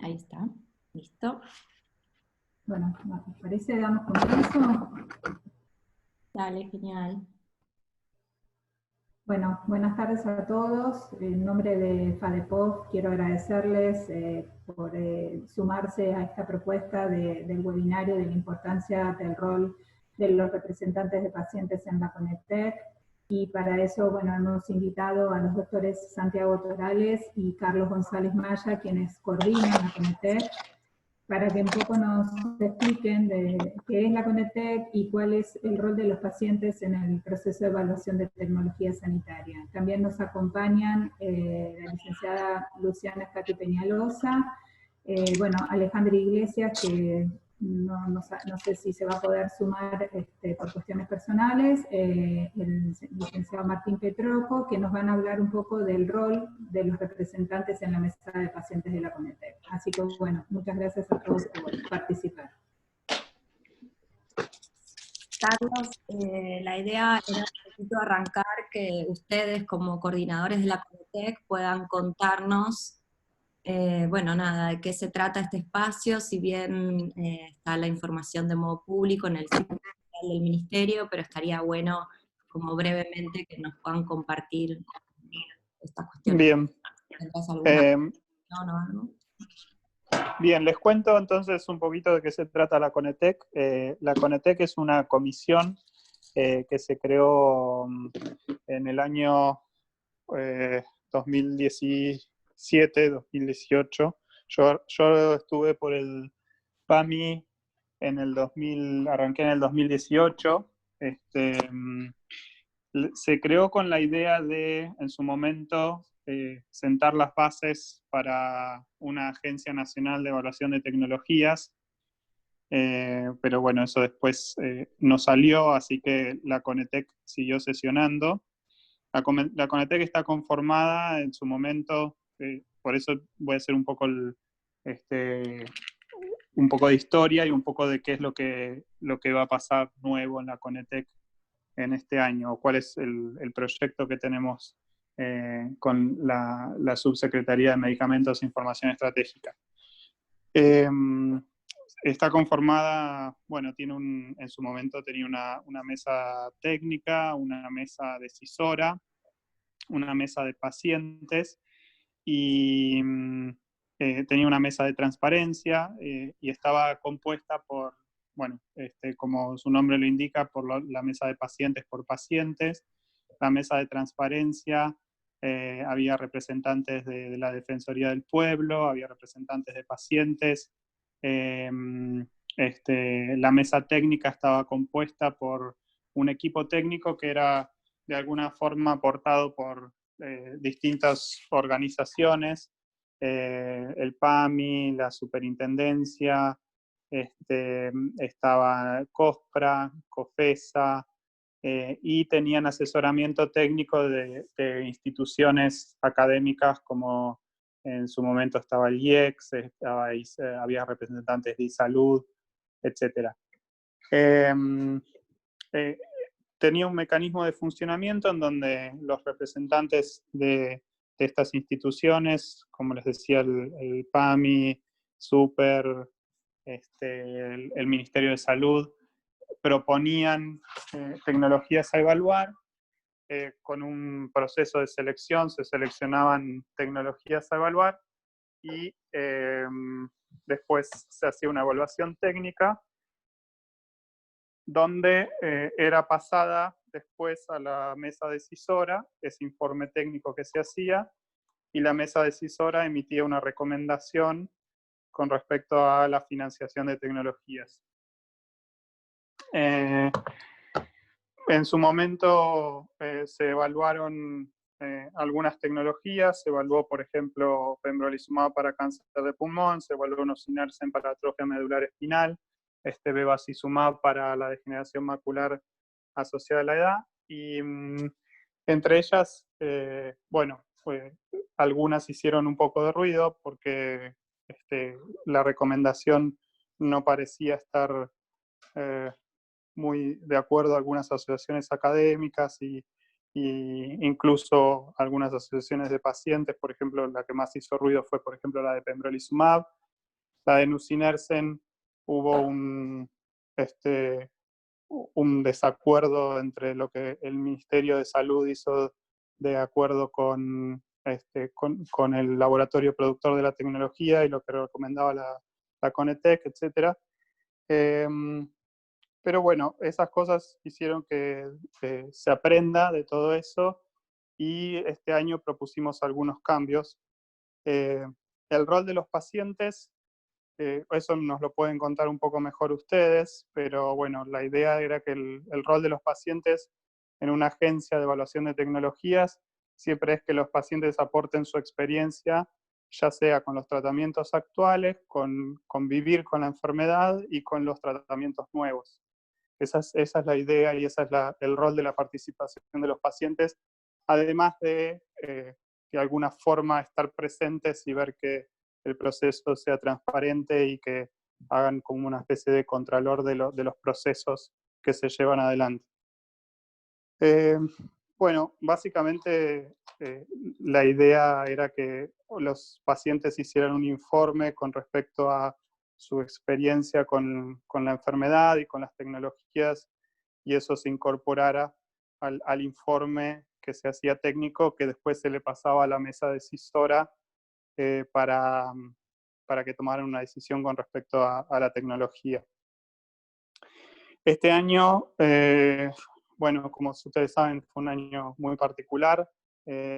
Ahí está. Listo. Bueno, ¿nos parece? Damos comienzo. Dale, genial. Bueno, buenas tardes a todos. En nombre de FADEPOF quiero agradecerles por sumarse a esta propuesta del webinario de la importancia del rol de los representantes de pacientes en la CONECTEC. Y para eso, bueno, hemos invitado a los doctores Santiago Torales y Carlos González Maya, quienes coordinan la CONECTEC, para que un poco nos expliquen de qué es la CONETEC y cuál es el rol de los pacientes en el proceso de evaluación de tecnología sanitaria. También nos acompañan la licenciada Luciana Scati Peñalosa, bueno, Alejandra Iglesias, que no sé si se va a poder sumar por cuestiones personales, el licenciado Martín Petroco, que nos van a hablar un poco del rol de los representantes en la mesa de pacientes de la CONETEC. Así que bueno, muchas gracias a todos por participar. Carlos, la idea era un poquito arrancar que ustedes como coordinadores de la Conitec puedan contarnos, bueno, nada, de qué se trata este espacio, si bien está la información de modo público en el sitio oficial del Ministerio, pero estaría bueno como brevemente que nos puedan compartir estas cuestiones. Bien. ¿Tendrás alguna Eh, opinión o algo? Bien, les cuento entonces un poquito de qué se trata la CONETEC. La CONETEC es una comisión que se creó en el año 2017, 2018. Yo estuve por el PAMI en el 2000, arranqué en el 2018. Se creó con la idea de, en su momento, sentar las bases para una agencia nacional de evaluación de tecnologías, pero bueno, eso después no salió, así que la CONETEC siguió sesionando. La CONETEC está conformada en su momento, por eso voy a hacer un poco un poco de historia y un poco de qué es lo que va a pasar nuevo en la CONETEC en este año, cuál es el proyecto que tenemos con la Subsecretaría de Medicamentos e Información Estratégica. Está conformada, bueno, en su momento tenía una mesa técnica, una mesa decisora, una mesa de pacientes y tenía una mesa de transparencia y estaba compuesta por, bueno, como su nombre lo indica, por la mesa de pacientes por pacientes, la mesa de transparencia, había representantes de la Defensoría del Pueblo, había representantes de pacientes, eh, la mesa técnica estaba compuesta por un equipo técnico que era de alguna forma aportado por distintas organizaciones, el PAMI, la Superintendencia, estaba COSPRA, COFESA, y tenían asesoramiento técnico de instituciones académicas como en su momento estaba el IEX, había representantes de salud, etc. Tenía un mecanismo de funcionamiento en donde los representantes de estas instituciones, como les decía, el PAMI, SUPER, el Ministerio de Salud, proponían tecnologías a evaluar. Con un proceso de selección se seleccionaban tecnologías a evaluar y después se hacía una evaluación técnica donde era pasada después a la mesa decisora, ese informe técnico que se hacía, y la mesa decisora emitía una recomendación con respecto a la financiación de tecnologías. En su momento se evaluaron algunas tecnologías, se evaluó, por ejemplo, pembrolizumab para cáncer de pulmón, se evaluó osinersen para atrofia medular espinal, bevacizumab para la degeneración macular asociada a la edad, y entre ellas, bueno, algunas hicieron un poco de ruido porque la recomendación no parecía estar muy de acuerdo a algunas asociaciones académicas y incluso algunas asociaciones de pacientes. Por ejemplo, la que más hizo ruido fue, por ejemplo, la de pembrolizumab, la de nusinersen hubo un desacuerdo entre lo que el Ministerio de Salud hizo de acuerdo con el laboratorio productor de la tecnología y lo que recomendaba la Conetec, etc. Pero bueno, esas cosas hicieron que se aprenda de todo eso y este año propusimos algunos cambios. El rol de los pacientes, eso nos lo pueden contar un poco mejor ustedes, pero bueno, la idea era que el rol de los pacientes en una agencia de evaluación de tecnologías siempre es que los pacientes aporten su experiencia, ya sea con los tratamientos actuales, con vivir con la enfermedad y con los tratamientos nuevos. Esa es la idea y ese es el rol de la participación de los pacientes, además de alguna forma estar presentes y ver que el proceso sea transparente y que hagan como una especie de contralor de los procesos que se llevan adelante. Bueno, básicamente la idea era que los pacientes hicieran un informe con respecto a su experiencia con la enfermedad y con las tecnologías, y eso se incorporara al informe que se hacía técnico, que después se le pasaba a la mesa decisora para que tomaran una decisión con respecto a la tecnología. Este año, bueno, como ustedes saben, fue un año muy particular.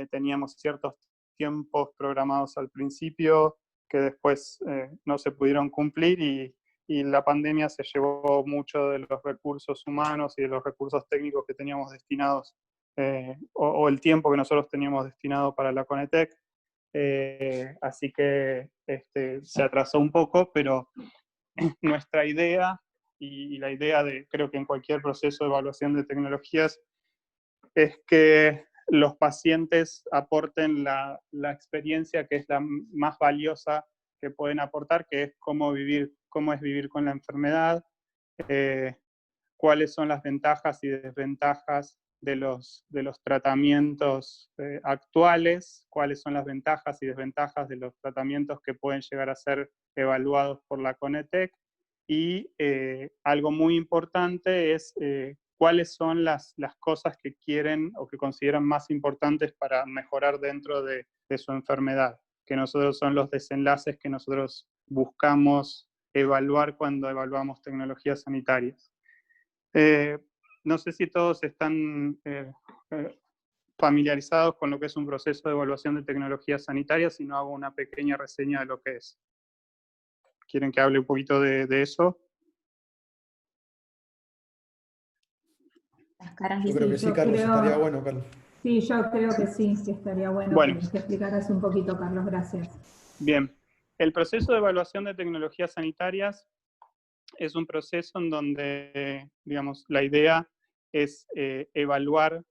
Teníamos ciertos tiempos programados al principio que después no se pudieron cumplir y la pandemia se llevó mucho de los recursos humanos y de los recursos técnicos que teníamos destinados, o el tiempo que nosotros teníamos destinado para la Conetec. Así que se atrasó un poco, pero nuestra idea y la idea de, creo que en cualquier proceso de evaluación de tecnologías, es que los pacientes aporten la experiencia que es la más valiosa que pueden aportar, que es cómo es vivir con la enfermedad, cuáles son las ventajas y desventajas de los tratamientos actuales, cuáles son las ventajas y desventajas de los tratamientos que pueden llegar a ser evaluados por la Conetec, y algo muy importante es cuáles son las cosas que quieren o que consideran más importantes para mejorar dentro de su enfermedad, que nosotros son los desenlaces que nosotros buscamos evaluar cuando evaluamos tecnologías sanitarias. No sé si todos están familiarizados con lo que es un proceso de evaluación de tecnologías sanitarias, si no hago una pequeña reseña de lo que es. ¿Quieren que hable un poquito de eso? Las caras Yo creo que sí, Carlos, estaría bueno, Carlos. Sí, yo creo que sí, que estaría bueno que explicaras un poquito, Carlos, gracias. Bien, el proceso de evaluación de tecnologías sanitarias es un proceso en donde, digamos, la idea es evaluar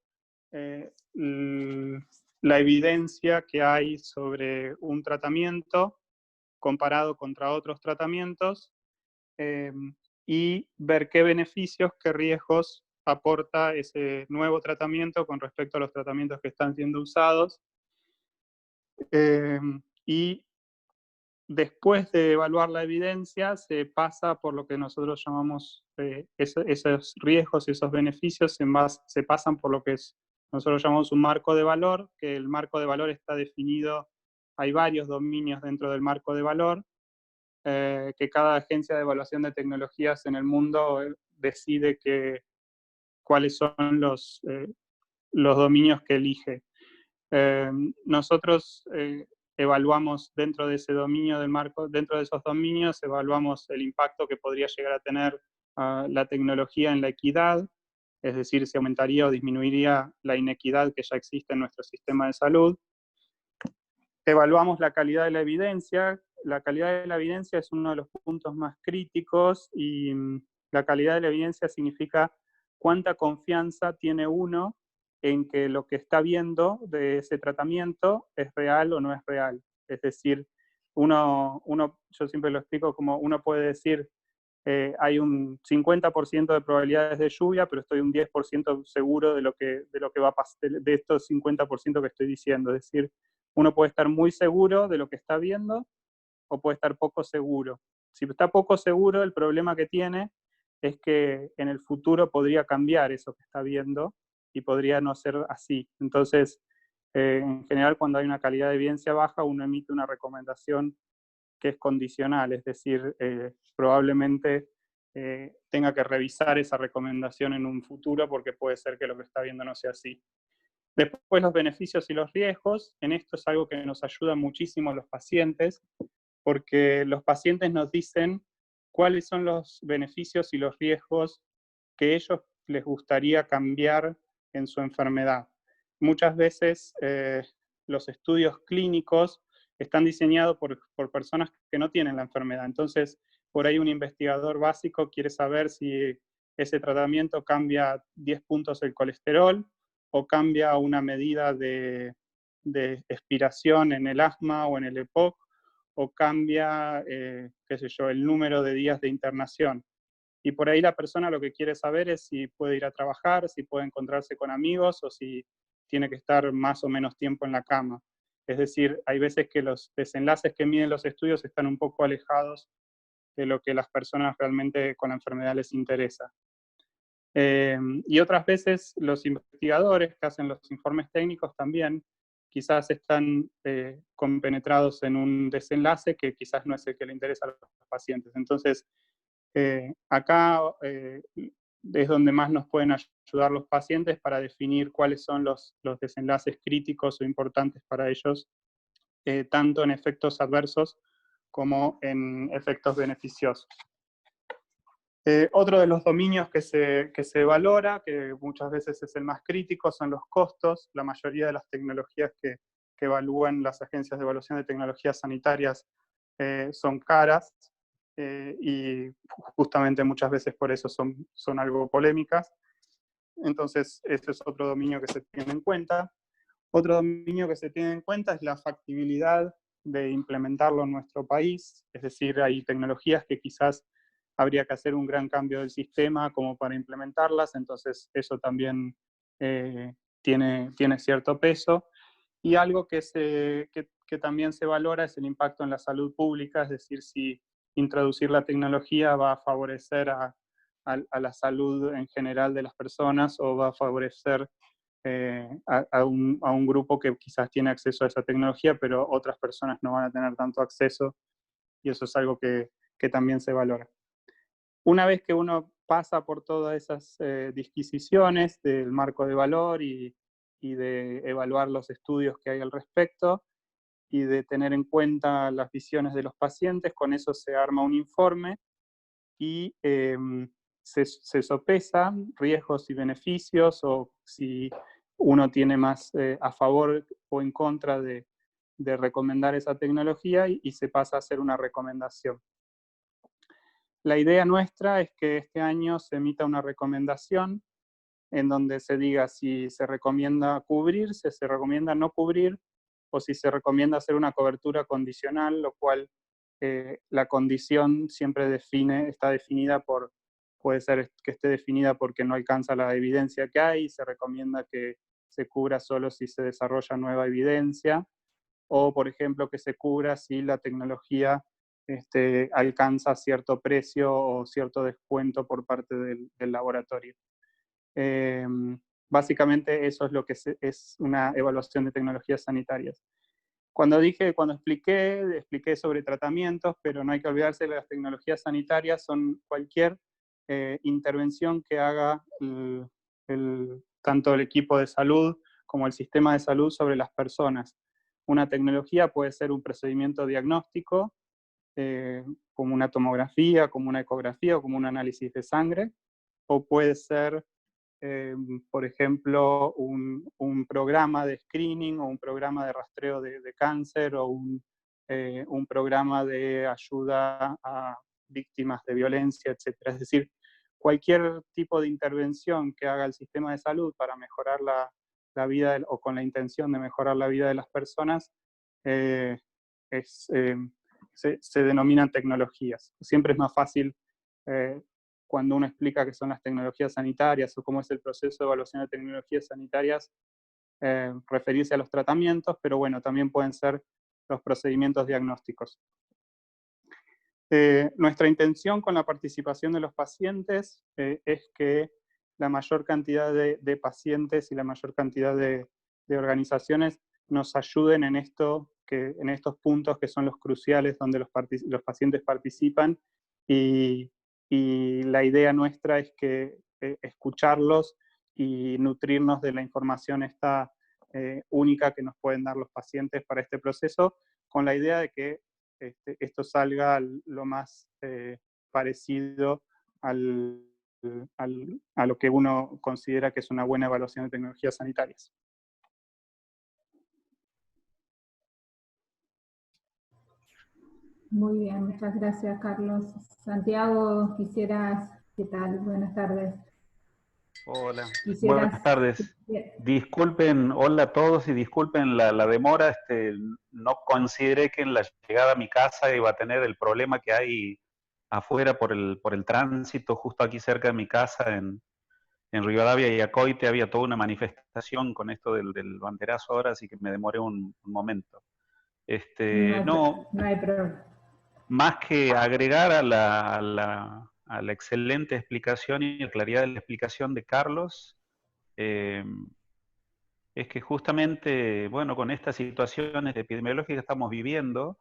la evidencia que hay sobre un tratamiento comparado contra otros tratamientos y ver qué beneficios, qué riesgos aporta ese nuevo tratamiento con respecto a los tratamientos que están siendo usados. Y después de evaluar la evidencia, se pasa por lo que nosotros llamamos esos riesgos y esos beneficios, se pasan por lo que nosotros llamamos un marco de valor, que el marco de valor está definido, hay varios dominios dentro del marco de valor, que cada agencia de evaluación de tecnologías en el mundo decide cuáles son los dominios que elige. Nosotros evaluamos dentro de ese dominio del marco, dentro de esos dominios, evaluamos el impacto que podría llegar a tener la tecnología en la equidad, es decir, si aumentaría o disminuiría la inequidad que ya existe en nuestro sistema de salud. Evaluamos la calidad de la evidencia. La calidad de la evidencia es uno de los puntos más críticos y la calidad de la evidencia significa cuánta confianza tiene uno en que lo que está viendo de ese tratamiento es real o no es real. Es decir, yo siempre lo explico como uno puede decir, hay un 50% de probabilidades de lluvia, pero estoy un 10% seguro de lo que va a pasar, de estos 50% que estoy diciendo. Es decir, uno puede estar muy seguro de lo que está viendo, o puede estar poco seguro. Si está poco seguro, el problema que tiene es que en el futuro podría cambiar eso que está viendo y podría no ser así. Entonces, en general, cuando hay una calidad de evidencia baja, uno emite una recomendación que es condicional, es decir, probablemente tenga que revisar esa recomendación en un futuro porque puede ser que lo que está viendo no sea así. Después los beneficios y los riesgos, en esto es algo que nos ayuda muchísimo a los pacientes, porque los pacientes nos dicen cuáles son los beneficios y los riesgos que ellos les gustaría cambiar en su enfermedad. Muchas veces los estudios clínicos están diseñados por personas que no tienen la enfermedad. Entonces, por ahí un investigador básico quiere saber si ese tratamiento cambia 10 puntos el colesterol o cambia una medida de expiración en el asma o en el EPOC, o cambia, qué sé yo, el número de días de internación. Y por ahí la persona lo que quiere saber es si puede ir a trabajar, si puede encontrarse con amigos o si tiene que estar más o menos tiempo en la cama. Es decir, hay veces que los desenlaces que miden los estudios están un poco alejados de lo que las personas realmente con la enfermedad les interesa. Y otras veces los investigadores que hacen los informes técnicos también quizás están compenetrados en un desenlace que quizás no es el que le interesa a los pacientes. Entonces, acá es donde más nos pueden ayudar los pacientes para definir cuáles son los desenlaces críticos o importantes para ellos, tanto en efectos adversos como en efectos beneficiosos. Otro de los dominios que se valora, que muchas veces es el más crítico, son los costos. La mayoría de las tecnologías que evalúan las agencias de evaluación de tecnologías sanitarias son caras, y justamente muchas veces por eso son algo polémicas. Entonces, ese es otro dominio que se tiene en cuenta. Otro dominio que se tiene en cuenta es la factibilidad de implementarlo en nuestro país, es decir, hay tecnologías que quizás habría que hacer un gran cambio del sistema como para implementarlas, entonces eso también tiene cierto peso. Y algo que también se valora es el impacto en la salud pública, es decir, si introducir la tecnología va a favorecer a la salud en general de las personas o va a favorecer a un grupo que quizás tiene acceso a esa tecnología, pero otras personas no van a tener tanto acceso, y eso es algo que también se valora. Una vez que uno pasa por todas esas disquisiciones del marco de valor y de evaluar los estudios que hay al respecto y de tener en cuenta las visiones de los pacientes, con eso se arma un informe y se sopesan riesgos y beneficios, o si uno tiene más a favor o en contra de recomendar esa tecnología, y se pasa a hacer una recomendación. La idea nuestra es que este año se emita una recomendación en donde se diga si se recomienda cubrir, si se recomienda no cubrir, o si se recomienda hacer una cobertura condicional, lo cual la condición siempre está definida puede ser que esté definida porque no alcanza la evidencia que hay, y se recomienda que se cubra solo si se desarrolla nueva evidencia, o por ejemplo que se cubra si la tecnología alcanza cierto precio o cierto descuento por parte del laboratorio. Básicamente eso es lo que es una evaluación de tecnologías sanitarias. Cuando expliqué sobre tratamientos, pero no hay que olvidarse de las tecnologías sanitarias, son cualquier intervención que haga tanto el equipo de salud como el sistema de salud sobre las personas. Una tecnología puede ser un procedimiento diagnóstico, como una tomografía, como una ecografía o como un análisis de sangre, o puede ser, por ejemplo, un programa de screening o un programa de rastreo de cáncer, o un programa de ayuda a víctimas de violencia, etc. Es decir, cualquier tipo de intervención que haga el sistema de salud para mejorar la vida, o con la intención de mejorar la vida de las personas, se denominan tecnologías. Siempre es más fácil cuando uno explica qué son las tecnologías sanitarias o cómo es el proceso de evaluación de tecnologías sanitarias, referirse a los tratamientos, pero bueno, también pueden ser los procedimientos diagnósticos. Nuestra intención con la participación de los pacientes es que la mayor cantidad de pacientes y la mayor cantidad de organizaciones nos ayuden en estos puntos que son los cruciales donde los pacientes participan, y la idea nuestra es que escucharlos y nutrirnos de la información esta única que nos pueden dar los pacientes para este proceso, con la idea de que esto salga lo más parecido a lo que uno considera que es una buena evaluación de tecnologías sanitarias. Muy bien, muchas gracias, Carlos. Santiago, ¿qué tal? Buenas tardes. Hola, buenas tardes. Disculpen, hola a todos y disculpen la demora. No consideré que en la llegada a mi casa iba a tener el problema que hay afuera por el tránsito. Justo aquí cerca de mi casa, en Rivadavia y Acoite, había toda una manifestación con esto del banderazo ahora, así que me demoré un momento. No hay problema. Más que agregar a la excelente explicación y la claridad de la explicación de Carlos, es que justamente, bueno, con estas situaciones epidemiológicas que estamos viviendo,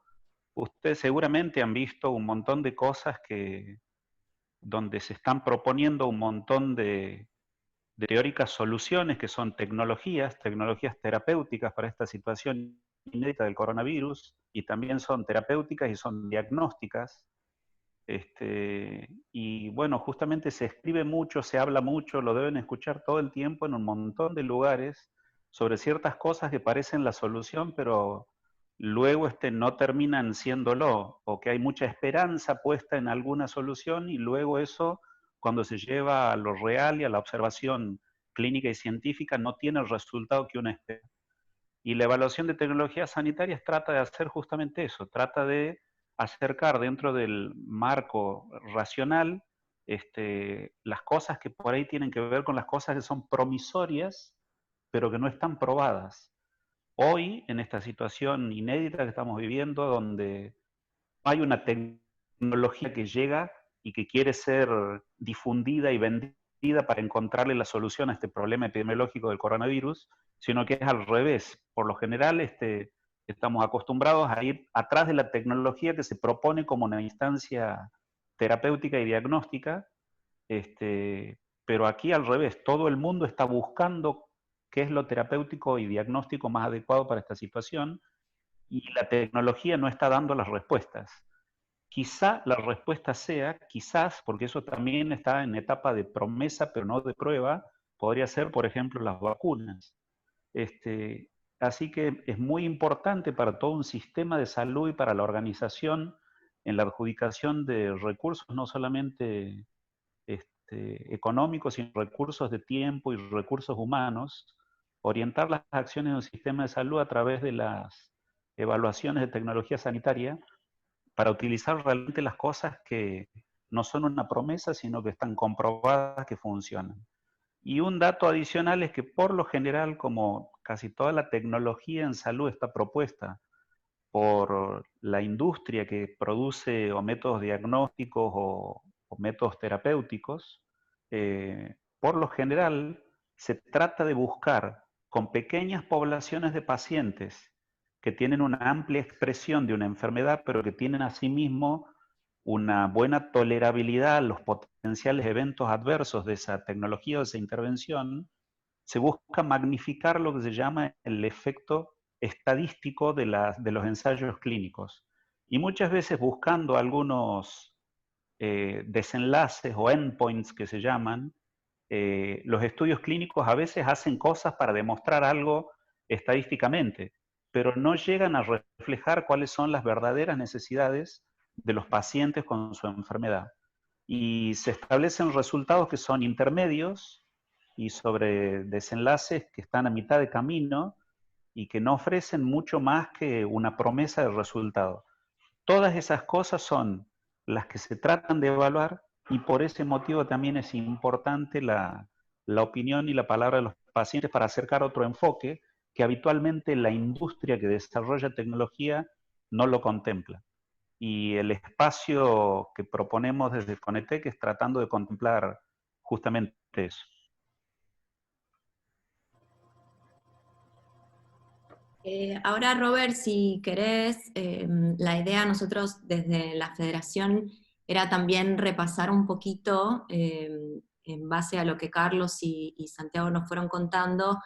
ustedes seguramente han visto un montón de cosas donde se están proponiendo un montón de teóricas soluciones que son tecnologías terapéuticas para esta situación inédita del coronavirus, y también son terapéuticas y son diagnósticas. Y bueno, justamente se escribe mucho, se habla mucho, lo deben escuchar todo el tiempo en un montón de lugares sobre ciertas cosas que parecen la solución, pero luego no terminan siéndolo, o que hay mucha esperanza puesta en alguna solución y luego eso, cuando se lleva a lo real y a la observación clínica y científica, no tiene el resultado que uno espera. Y la evaluación de tecnologías sanitarias trata de hacer justamente eso, trata de acercar dentro del marco racional las cosas que por ahí tienen que ver con las cosas que son promisorias, pero que no están probadas. Hoy, en esta situación inédita que estamos viviendo, donde hay una tecnología que llega y que quiere ser difundida y vendida para encontrarle la solución a este problema epidemiológico del coronavirus, sino que es al revés. Por lo general, estamos acostumbrados a ir atrás de la tecnología que se propone como una instancia terapéutica y diagnóstica, pero aquí al revés, todo el mundo está buscando qué es lo terapéutico y diagnóstico más adecuado para esta situación, y la tecnología no está dando las respuestas. Quizá la respuesta sea, quizás, porque eso también está en etapa de promesa, pero no de prueba, podría ser, por ejemplo, las vacunas. Así que es muy importante para todo un sistema de salud y para la organización en la adjudicación de recursos, no solamente económicos, sino recursos de tiempo y recursos humanos, orientar las acciones de un sistema de salud a través de las evaluaciones de tecnología sanitaria para utilizar realmente las cosas que no son una promesa, sino que están comprobadas que funcionan. Y un dato adicional es que por lo general, como casi toda la tecnología en salud está propuesta por la industria que produce o métodos diagnósticos o métodos terapéuticos, por lo general se trata de buscar con pequeñas poblaciones de pacientes que tienen una amplia expresión de una enfermedad, pero que tienen asimismo una buena tolerabilidad a los potenciales eventos adversos de esa tecnología o de esa intervención, se busca magnificar lo que se llama el efecto estadístico de los ensayos clínicos. Y muchas veces buscando algunos desenlaces o endpoints que se llaman, los estudios clínicos a veces hacen cosas para demostrar algo estadísticamente, pero no llegan a reflejar cuáles son las verdaderas necesidades de los pacientes con su enfermedad. Y se establecen resultados que son intermedios y sobre desenlaces que están a mitad de camino y que no ofrecen mucho más que una promesa de resultado. Todas esas cosas son las que se tratan de evaluar, y por ese motivo también es importante la opinión y la palabra de los pacientes para acercar otro enfoque que habitualmente la industria que desarrolla tecnología no lo contempla. y el espacio que proponemos desde Conetec es tratando de contemplar justamente eso. Ahora, Robert, si querés, la idea nosotros desde la Federación era también repasar un poquito, en base a lo que Carlos y Santiago nos fueron contando,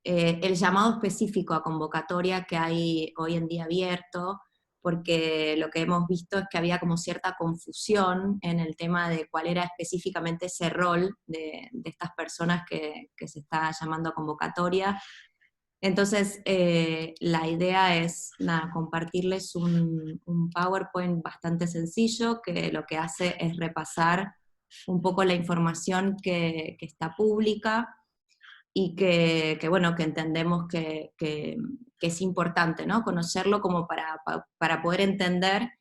el llamado específico a convocatoria que hay hoy en día abierto, porque lo que hemos visto es que había como cierta confusión en el tema de cuál era específicamente ese rol de estas personas que se está llamando a convocatoria. Entonces, la idea es compartirles un PowerPoint bastante sencillo, que lo que hace es repasar un poco la información que está pública, y bueno, que entendemos que es importante, ¿no? Conocerlo como para poder entender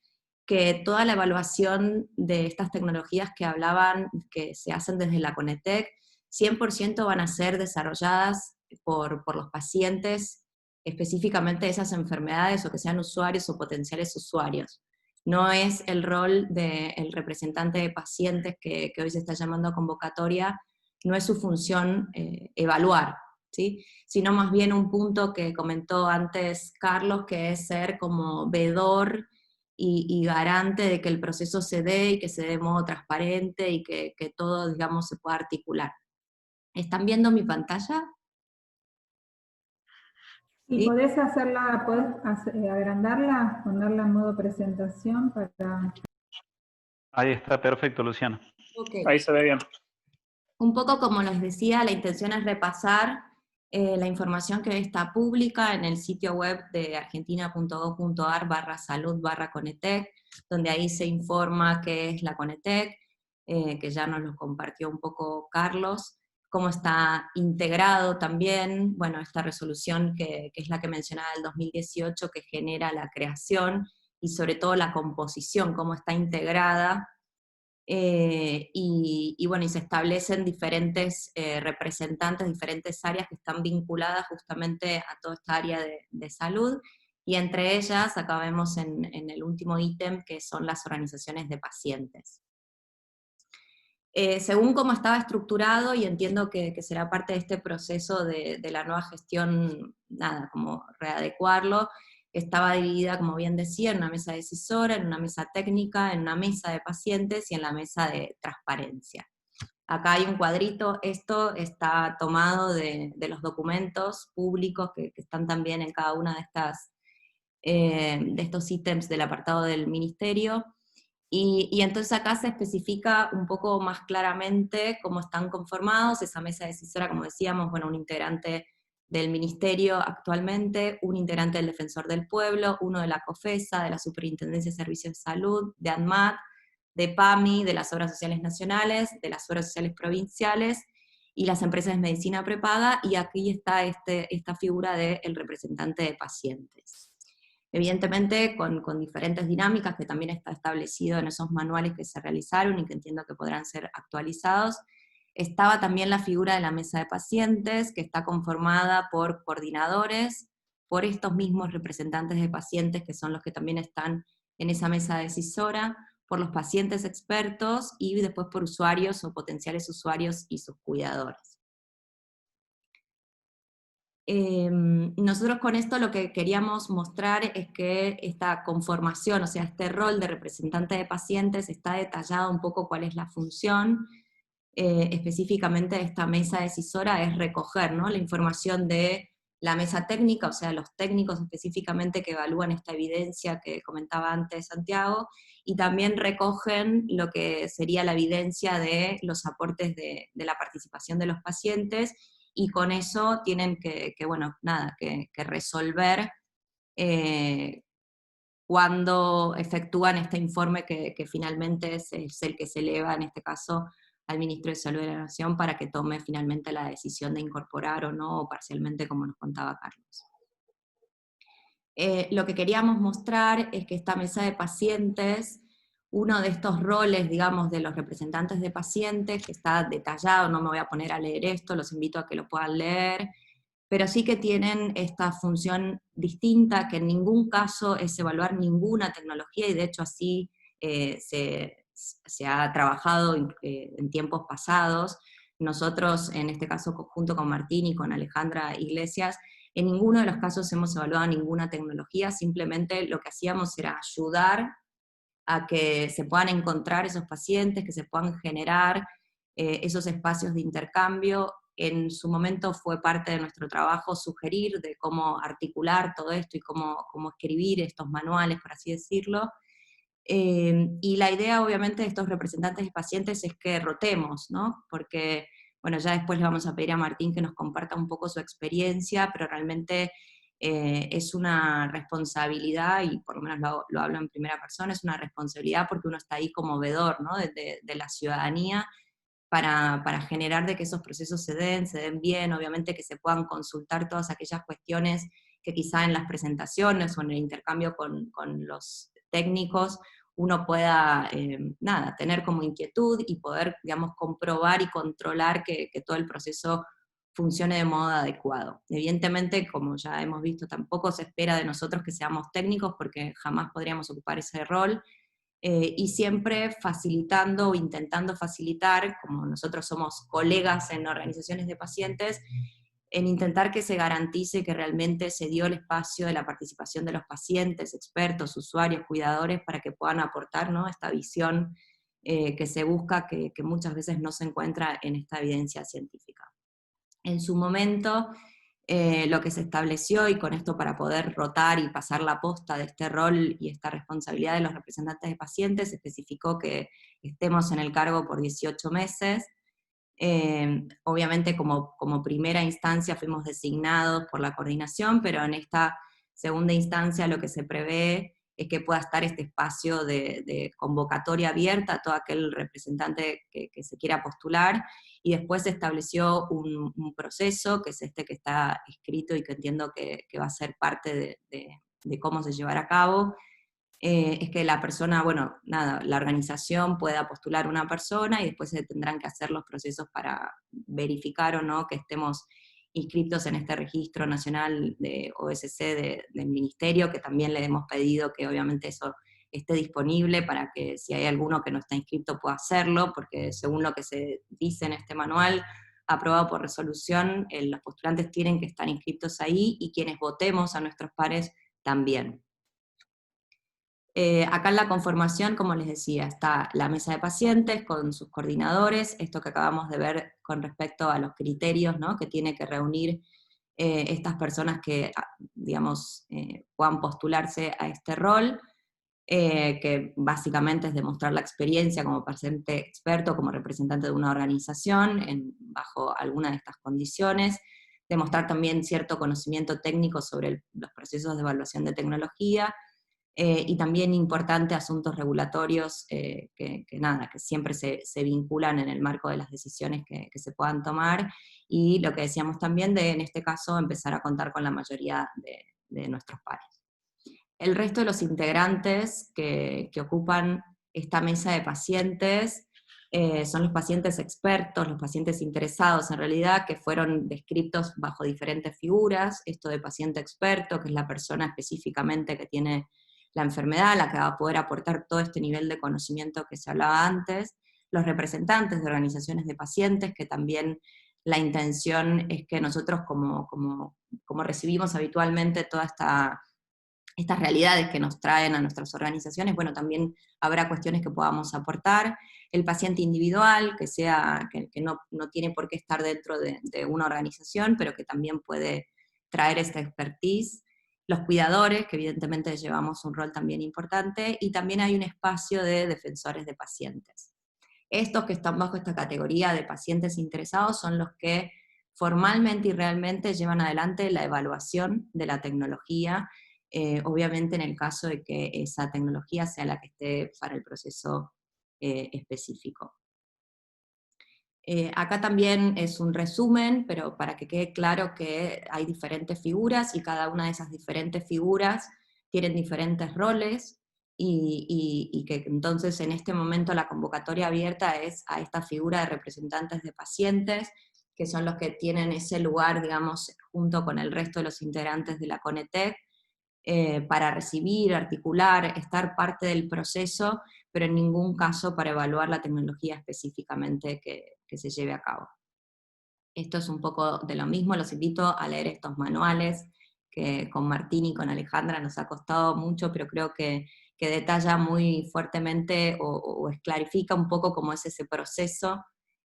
que toda la evaluación de estas tecnologías que hablaban, que se hacen desde la Conetec, 100% van a ser desarrolladas por los pacientes, específicamente de esas enfermedades, o que sean usuarios o potenciales usuarios. No es el rol del representante de pacientes que hoy se está llamando a convocatoria, no es su función evaluar, ¿sí? Sino más bien un punto que comentó antes Carlos, que es ser como vedor y garante de que el proceso se dé, y que se dé de modo transparente, y que todo, digamos, se pueda articular. ¿Están viendo mi pantalla? ¿Y ¿Sí? podés agrandarla, ponerla en modo presentación para...? Ahí está, perfecto, Luciano. Okay. Ahí se ve bien. Un poco como les decía, la intención es repasar la información que hoy está pública en el sitio web de argentina.gov.ar/salud/Conetec, donde ahí se informa qué es la Conetec, que ya nos lo compartió un poco Carlos, cómo está integrado también, bueno, esta resolución que es la que mencionaba del 2018, que genera la creación y sobre todo la composición, cómo está integrada. Y bueno, y se establecen diferentes representantes, diferentes áreas que están vinculadas justamente a toda esta área de salud, y entre ellas, acá vemos en el último ítem, que son las organizaciones de pacientes. Según cómo estaba estructurado, y entiendo que será parte de este proceso de la nueva gestión, como readecuarlo, estaba dividida, como bien decía, en una mesa decisora, en una mesa técnica, en una mesa de pacientes y en la mesa de transparencia. Acá hay un cuadrito, esto está tomado de los documentos públicos que están también en cada una de estos ítems del apartado del ministerio, y entonces acá se especifica un poco más claramente cómo están conformados. Esa mesa decisora, como decíamos, bueno, un integrante del Ministerio actualmente, un integrante del Defensor del Pueblo, uno de la COFESA, de la Superintendencia de Servicios de Salud, de ANMAT, de PAMI, de las Obras Sociales Nacionales, de las Obras Sociales Provinciales, y las empresas de medicina prepaga, y aquí está esta figura del representante de pacientes. Evidentemente con diferentes dinámicas, que también está establecido en esos manuales que se realizaron y que entiendo que podrán ser actualizados. Estaba también la figura de la mesa de pacientes, que está conformada por coordinadores, por estos mismos representantes de pacientes, que son los que también están en esa mesa decisora, por los pacientes expertos, y después por usuarios o potenciales usuarios y sus cuidadores. Nosotros con esto lo que queríamos mostrar es que esta conformación, o sea, este rol de representante de pacientes, está detallado un poco cuál es la función. Específicamente de esta mesa decisora es recoger, ¿no?, la información de la mesa técnica, o sea, los técnicos específicamente que evalúan esta evidencia que comentaba antes Santiago, y también recogen lo que sería la evidencia de los aportes de la participación de los pacientes, y con eso tienen que resolver cuando efectúan este informe que finalmente es el que se eleva, en este caso, al Ministro de Salud de la Nación, para que tome finalmente la decisión de incorporar o no, o parcialmente, como nos contaba Carlos. Lo que queríamos mostrar es que esta mesa de pacientes, uno de estos roles, digamos, de los representantes de pacientes, que está detallado, no me voy a poner a leer esto, los invito a que lo puedan leer, pero sí que tienen esta función distinta, que en ningún caso es evaluar ninguna tecnología, y de hecho así se ha trabajado en tiempos pasados. Nosotros, en este caso, junto con Martín y con Alejandra Iglesias, en ninguno de los casos hemos evaluado ninguna tecnología, simplemente lo que hacíamos era ayudar a que se puedan encontrar esos pacientes, que se puedan generar esos espacios de intercambio. En su momento fue parte de nuestro trabajo sugerir de cómo articular todo esto y cómo escribir estos manuales, por así decirlo. Y la idea, obviamente, de estos representantes de pacientes es que rotemos, ¿no? Porque, bueno, ya después le vamos a pedir a Martín que nos comparta un poco su experiencia, pero realmente es una responsabilidad, y por lo menos lo hablo en primera persona, es una responsabilidad porque uno está ahí como vedor, ¿no? de la ciudadanía, para generar de que esos procesos se den bien, obviamente que se puedan consultar todas aquellas cuestiones que quizá en las presentaciones o en el intercambio con los técnicos uno pueda, tener como inquietud y poder, digamos, comprobar y controlar que todo el proceso funcione de modo adecuado. Evidentemente, como ya hemos visto, tampoco se espera de nosotros que seamos técnicos, porque jamás podríamos ocupar ese rol, y siempre facilitando o intentando facilitar, como nosotros somos colegas en organizaciones de pacientes, en intentar que se garantice que realmente se dio el espacio de la participación de los pacientes, expertos, usuarios, cuidadores, para que puedan aportar, ¿no?, esta visión que se busca, que muchas veces no se encuentra en esta evidencia científica. En su momento, lo que se estableció, y con esto para poder rotar y pasar la posta de este rol y esta responsabilidad de los representantes de pacientes, se especificó que estemos en el cargo por 18 meses. Obviamente como primera instancia fuimos designados por la coordinación, pero en esta segunda instancia lo que se prevé es que pueda estar este espacio de convocatoria abierta a todo aquel representante que se quiera postular, y después se estableció un proceso, que es este que está escrito y que entiendo que va a ser parte de cómo se llevará a cabo. Es que la persona, bueno, nada, la organización pueda postular una persona y después se tendrán que hacer los procesos para verificar o no que estemos inscritos en este registro nacional de OSC del ministerio, que también le hemos pedido que obviamente eso esté disponible para que si hay alguno que no está inscrito pueda hacerlo, porque según lo que se dice en este manual aprobado por resolución, los postulantes tienen que estar inscritos ahí, y quienes votemos a nuestros pares también. Acá en la conformación, como les decía, está la mesa de pacientes con sus coordinadores, esto que acabamos de ver con respecto a los criterios, ¿no?, que tiene que reunir estas personas que, digamos, puedan postularse a este rol, que básicamente es demostrar la experiencia como paciente experto, como representante de una organización, bajo alguna de estas condiciones, demostrar también cierto conocimiento técnico sobre los procesos de evaluación de tecnología, y también importante asuntos regulatorios que siempre se vinculan en el marco de las decisiones que se puedan tomar, y lo que decíamos también de, en este caso, empezar a contar con la mayoría de nuestros pares. El resto de los integrantes que ocupan esta mesa de pacientes son los pacientes expertos, los pacientes interesados en realidad, que fueron descritos bajo diferentes figuras. Esto de paciente experto, que es la persona específicamente que tiene la enfermedad, la que va a poder aportar todo este nivel de conocimiento que se hablaba antes, los representantes de organizaciones de pacientes, que también la intención es que nosotros como recibimos habitualmente todas estas realidades que nos traen a nuestras organizaciones, bueno, también habrá cuestiones que podamos aportar. El paciente individual, que no tiene por qué estar dentro de una organización, pero que también puede traer esta expertise. Los cuidadores, que evidentemente llevamos un rol también importante, y también hay un espacio de defensores de pacientes. Estos que están bajo esta categoría de pacientes interesados son los que formalmente y realmente llevan adelante la evaluación de la tecnología, obviamente en el caso de que esa tecnología sea la que esté para el proceso específico. Acá también es un resumen, pero para que quede claro que hay diferentes figuras, y cada una de esas diferentes figuras tienen diferentes roles, y que entonces en este momento la convocatoria abierta es a esta figura de representantes de pacientes, que son los que tienen ese lugar, digamos, junto con el resto de los integrantes de la CONETEC, para recibir, articular, estar parte del proceso, pero en ningún caso para evaluar la tecnología específicamente que se lleve a cabo. Esto es un poco de lo mismo, los invito a leer estos manuales, que con Martín y con Alejandra nos ha costado mucho, pero creo que detalla muy fuertemente o clarifica un poco cómo es ese proceso,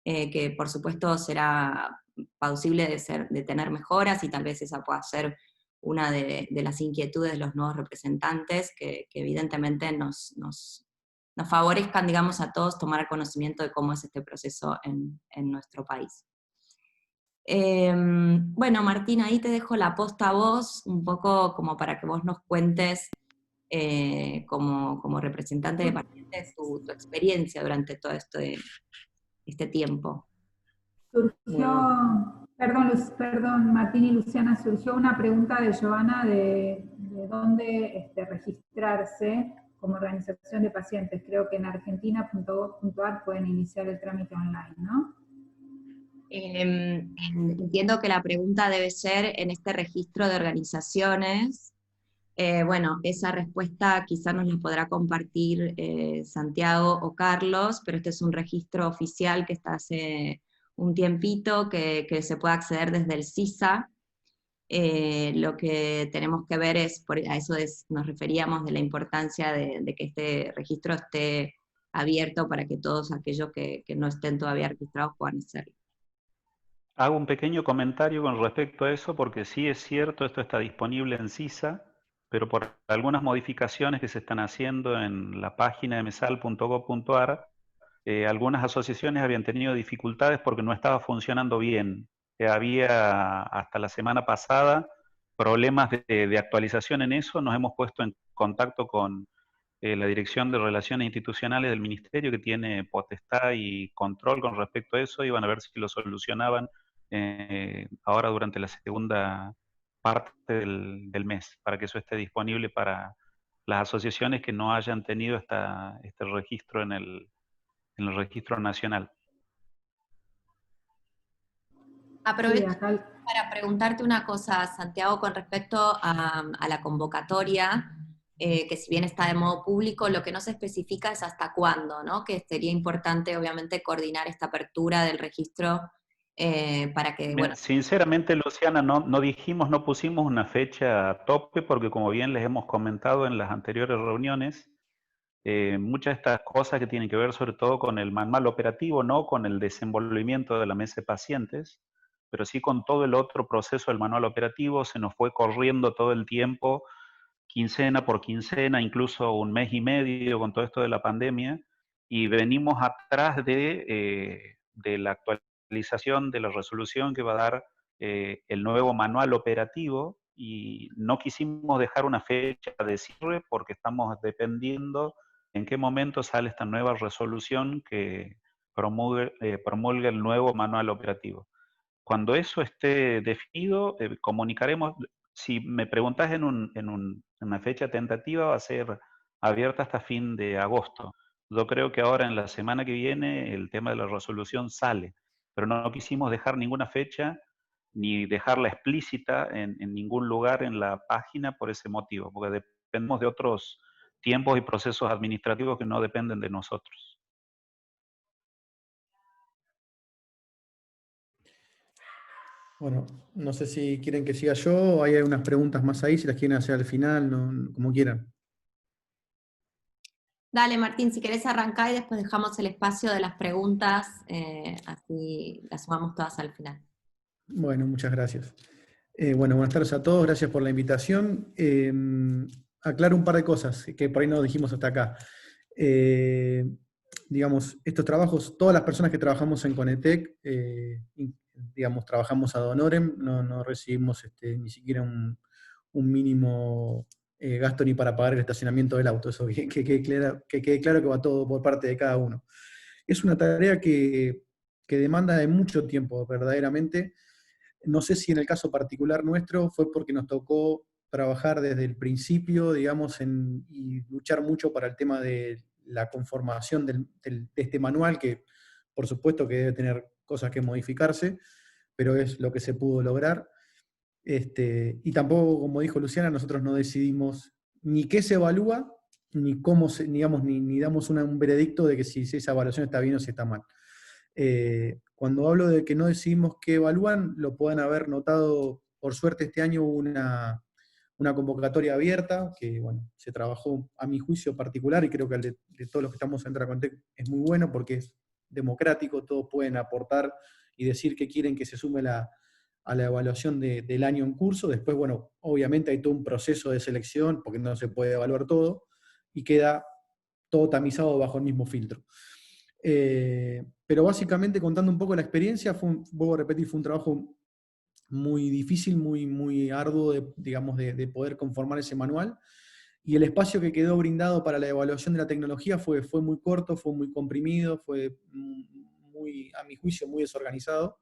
que por supuesto será plausible de tener mejoras, y tal vez esa pueda ser una de las inquietudes de los nuevos representantes, que evidentemente nos favorezcan, digamos, a todos tomar conocimiento de cómo es este proceso en nuestro país. Bueno, Martín, ahí te dejo la posta a vos, un poco como para que vos nos cuentes, como representante de pacientes, tu experiencia durante todo este tiempo. Surgió, perdón, Martín y Luciana, surgió una pregunta de Giovanna de dónde registrarse como organización de pacientes. Creo que en argentina.gov.ar pueden iniciar el trámite online, ¿no? Entiendo que la pregunta debe ser en este registro de organizaciones. Bueno, esa respuesta quizá nos la podrá compartir Santiago o Carlos, pero este es un registro oficial que está hace un tiempito, que se puede acceder desde el CISA. Lo que tenemos que ver es, a eso nos referíamos, de la importancia de que este registro esté abierto para que todos aquellos que no estén todavía registrados puedan hacerlo. Hago un pequeño comentario con respecto a eso, porque sí es cierto, esto está disponible en CISA, pero por algunas modificaciones que se están haciendo en la página de mesal.gov.ar, algunas asociaciones habían tenido dificultades porque no estaba funcionando bien. Había hasta la semana pasada problemas de actualización en eso. Nos hemos puesto en contacto con la Dirección de Relaciones Institucionales del Ministerio, que tiene potestad y control con respecto a eso, y van a ver si lo solucionaban ahora durante la segunda parte del mes, para que eso esté disponible para las asociaciones que no hayan tenido este registro en el registro nacional. Aprovecho Sí, acá para preguntarte una cosa, Santiago, con respecto a la convocatoria, que si bien está de modo público, lo que no se especifica es hasta cuándo, ¿no? Que sería importante, obviamente, coordinar esta apertura del registro para que, bueno... Sinceramente, Luciana, no dijimos, no pusimos una fecha a tope, porque como bien les hemos comentado en las anteriores reuniones, muchas de estas cosas que tienen que ver sobre todo con el manual operativo, no con el desenvolvimiento de la mesa de pacientes, pero sí con todo el otro proceso del manual operativo, se nos fue corriendo todo el tiempo, quincena por quincena, incluso un mes y medio con todo esto de la pandemia, y venimos atrás de la actualización de la resolución que va a dar el nuevo manual operativo, y no quisimos dejar una fecha de cierre porque estamos dependiendo en qué momento sale esta nueva resolución que promulga el nuevo manual operativo. Cuando eso esté definido, comunicaremos. Si me preguntas en una fecha tentativa, va a ser abierta hasta fin de agosto. Yo creo que ahora en la semana que viene el tema de la resolución sale, pero no quisimos dejar ninguna fecha ni dejarla explícita en ningún lugar en la página por ese motivo, porque dependemos de otros tiempos y procesos administrativos que no dependen de nosotros. Bueno, no sé si quieren que siga yo o hay unas preguntas más ahí, si las quieren hacer al final, como quieran. Dale, Martín, si querés arrancar y después dejamos el espacio de las preguntas, así las sumamos todas al final. Bueno, muchas gracias. Bueno, buenas tardes a todos, gracias por la invitación. Aclaro un par de cosas que por ahí no dijimos hasta acá. Digamos, estos trabajos, todas las personas que trabajamos en Conetec, digamos, trabajamos ad honorem, no recibimos ni siquiera un mínimo gasto ni para pagar el estacionamiento del auto, eso que quede claro que va todo por parte de cada uno. Es una tarea que demanda de mucho tiempo, verdaderamente. No sé si en el caso particular nuestro fue porque nos tocó trabajar desde el principio, digamos, y luchar mucho para el tema de la conformación de este manual, que por supuesto que debe tener cosas que modificarse, pero es lo que se pudo lograr. Y tampoco, como dijo Luciana, nosotros no decidimos ni qué se evalúa, ni cómo digamos, ni damos un veredicto de que si esa evaluación está bien o si está mal. Cuando hablo de que no decidimos qué evalúan, lo pueden haber notado, por suerte este año hubo una convocatoria abierta, que bueno, se trabajó a mi juicio particular, y creo que el de todos los que estamos en Tracontec es muy bueno, porque es democrático, todos pueden aportar y decir que quieren que se sume a la evaluación del año en curso. Después, bueno, obviamente hay todo un proceso de selección, porque no se puede evaluar todo, y queda todo tamizado bajo el mismo filtro. Pero básicamente, contando un poco la experiencia, vuelvo a repetir, fue un trabajo muy difícil, muy arduo de poder conformar ese manual, y el espacio que quedó brindado para la evaluación de la tecnología fue muy corto, fue muy comprimido, fue a mi juicio, muy desorganizado,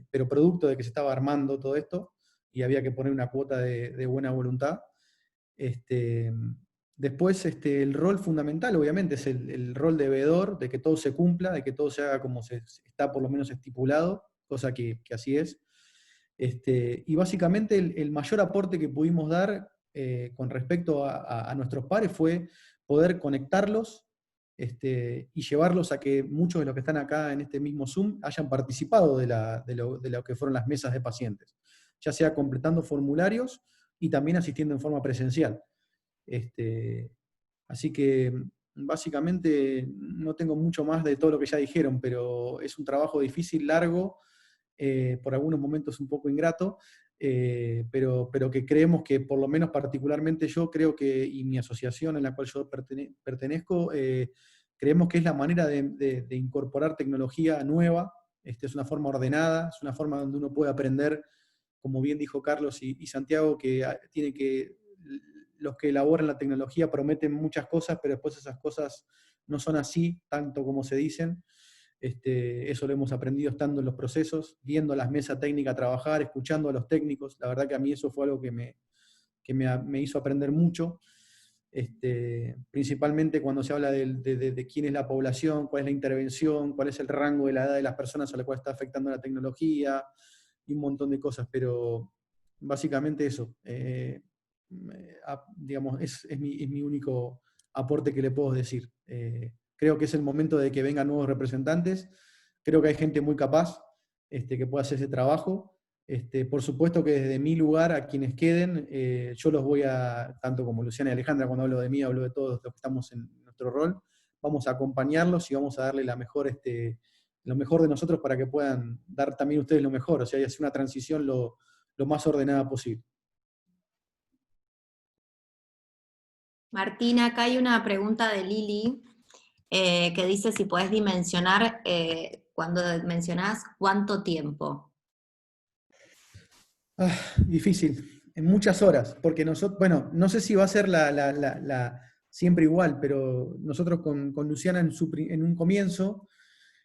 pero producto de que se estaba armando todo esto, y había que poner una cuota de buena voluntad. Después, el rol fundamental, obviamente, es el rol de veedor, de que todo se cumpla, de que todo se haga como se está por lo menos estipulado, cosa que así es. Y básicamente el mayor aporte que pudimos dar con respecto a nuestros pares fue poder conectarlos y llevarlos a que muchos de los que están acá en este mismo Zoom hayan participado de lo que fueron las mesas de pacientes, ya sea completando formularios y también asistiendo en forma presencial. Así que básicamente no tengo mucho más de todo lo que ya dijeron, pero es un trabajo difícil, largo, por algunos momentos un poco ingrato, pero que creemos que, por lo menos particularmente yo creo que, y mi asociación en la cual yo pertenezco, creemos que es la manera de incorporar tecnología nueva. Es una forma ordenada, es una forma donde uno puede aprender, como bien dijo Carlos y Santiago, que los que elaboran la tecnología prometen muchas cosas, pero después esas cosas no son así, tanto como se dicen. Eso lo hemos aprendido estando en los procesos, viendo las mesas técnicas trabajar, escuchando a los técnicos. La verdad que a mí eso fue algo que me hizo aprender mucho. Principalmente cuando se habla de quién es la población, cuál es la intervención, cuál es el rango de la edad de las personas a las cuales está afectando la tecnología, y un montón de cosas, pero básicamente eso. Digamos, es mi único aporte que le puedo decir. Creo que es el momento de que vengan nuevos representantes. Creo que hay gente muy capaz que puede hacer ese trabajo. Por supuesto que desde mi lugar, a quienes queden, yo los voy a, tanto como Luciana y Alejandra, cuando hablo de mí, hablo de todos los que estamos en nuestro rol, vamos a acompañarlos y vamos a darle lo mejor de nosotros para que puedan dar también ustedes lo mejor, o sea, y hacer una transición lo más ordenada posible. Martina, acá hay una pregunta de Lili que dice si podés dimensionar, cuando mencionás, ¿cuánto tiempo? Difícil, en muchas horas, porque nosotros, bueno, no sé si va a ser siempre igual, pero nosotros con Luciana en un comienzo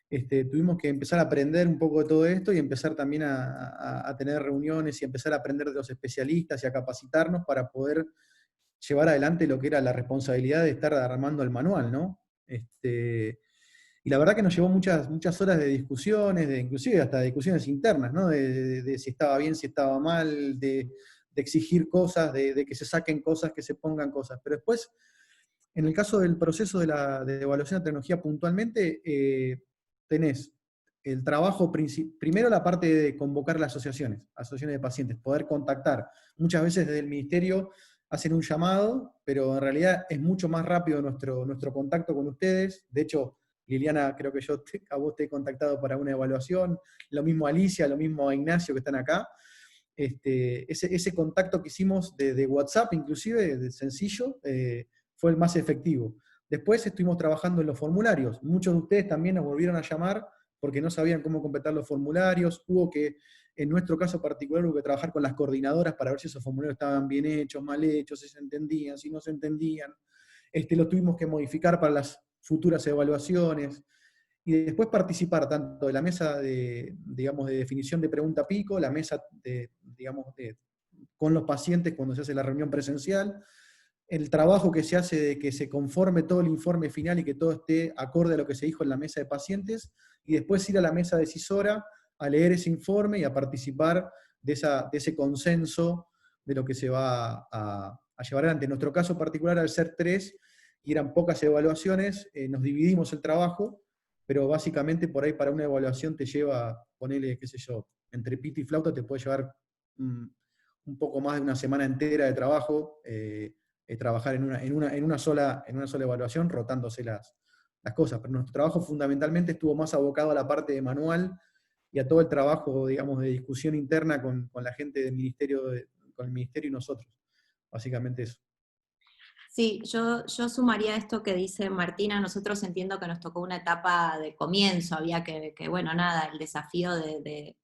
tuvimos que empezar a aprender un poco de todo esto y empezar también a tener reuniones y empezar a aprender de los especialistas y a capacitarnos para poder llevar adelante lo que era la responsabilidad de estar armando el manual, ¿no? Y la verdad que nos llevó muchas horas de discusiones, inclusive hasta discusiones internas, ¿no? De si estaba bien, si estaba mal, de exigir cosas, de que se saquen cosas, que se pongan cosas. Pero después, en el caso del proceso de evaluación de tecnología puntualmente, tenés el trabajo, primero la parte de convocar las asociaciones de pacientes, poder contactar. Muchas veces desde el ministerio hacen un llamado, pero en realidad es mucho más rápido nuestro contacto con ustedes. De hecho, Liliana, creo que a vos te he contactado para una evaluación, lo mismo a Alicia, lo mismo a Ignacio que están acá. Ese contacto que hicimos de WhatsApp, inclusive, sencillo, fue el más efectivo. Después estuvimos trabajando en los formularios. Muchos de ustedes también nos volvieron a llamar porque no sabían cómo completar los formularios. En nuestro caso particular, hubo que trabajar con las coordinadoras para ver si esos formularios estaban bien hechos, mal hechos, si se entendían, si no se entendían. Los tuvimos que modificar para las futuras evaluaciones. Y después participar tanto de la mesa de definición de pregunta pico, la mesa con los pacientes cuando se hace la reunión presencial, el trabajo que se hace de que se conforme todo el informe final y que todo esté acorde a lo que se dijo en la mesa de pacientes, y después ir a la mesa decisora a leer ese informe y a participar de ese consenso de lo que se va a llevar adelante. En nuestro caso particular, al ser 3, y eran pocas evaluaciones, nos dividimos el trabajo, pero básicamente por ahí para una evaluación te lleva, ponele, qué sé yo, entre pito y flauta te puede llevar un poco más de una semana entera de trabajo, trabajar en una sola evaluación, rotándose las cosas. Pero nuestro trabajo fundamentalmente estuvo más abocado a la parte de manual y a todo el trabajo, digamos, de discusión interna con la gente del ministerio, con el ministerio y nosotros. Básicamente eso. Sí, yo sumaría esto que dice Martina. Nosotros entiendo que nos tocó una etapa de comienzo, había bueno, nada, el desafío de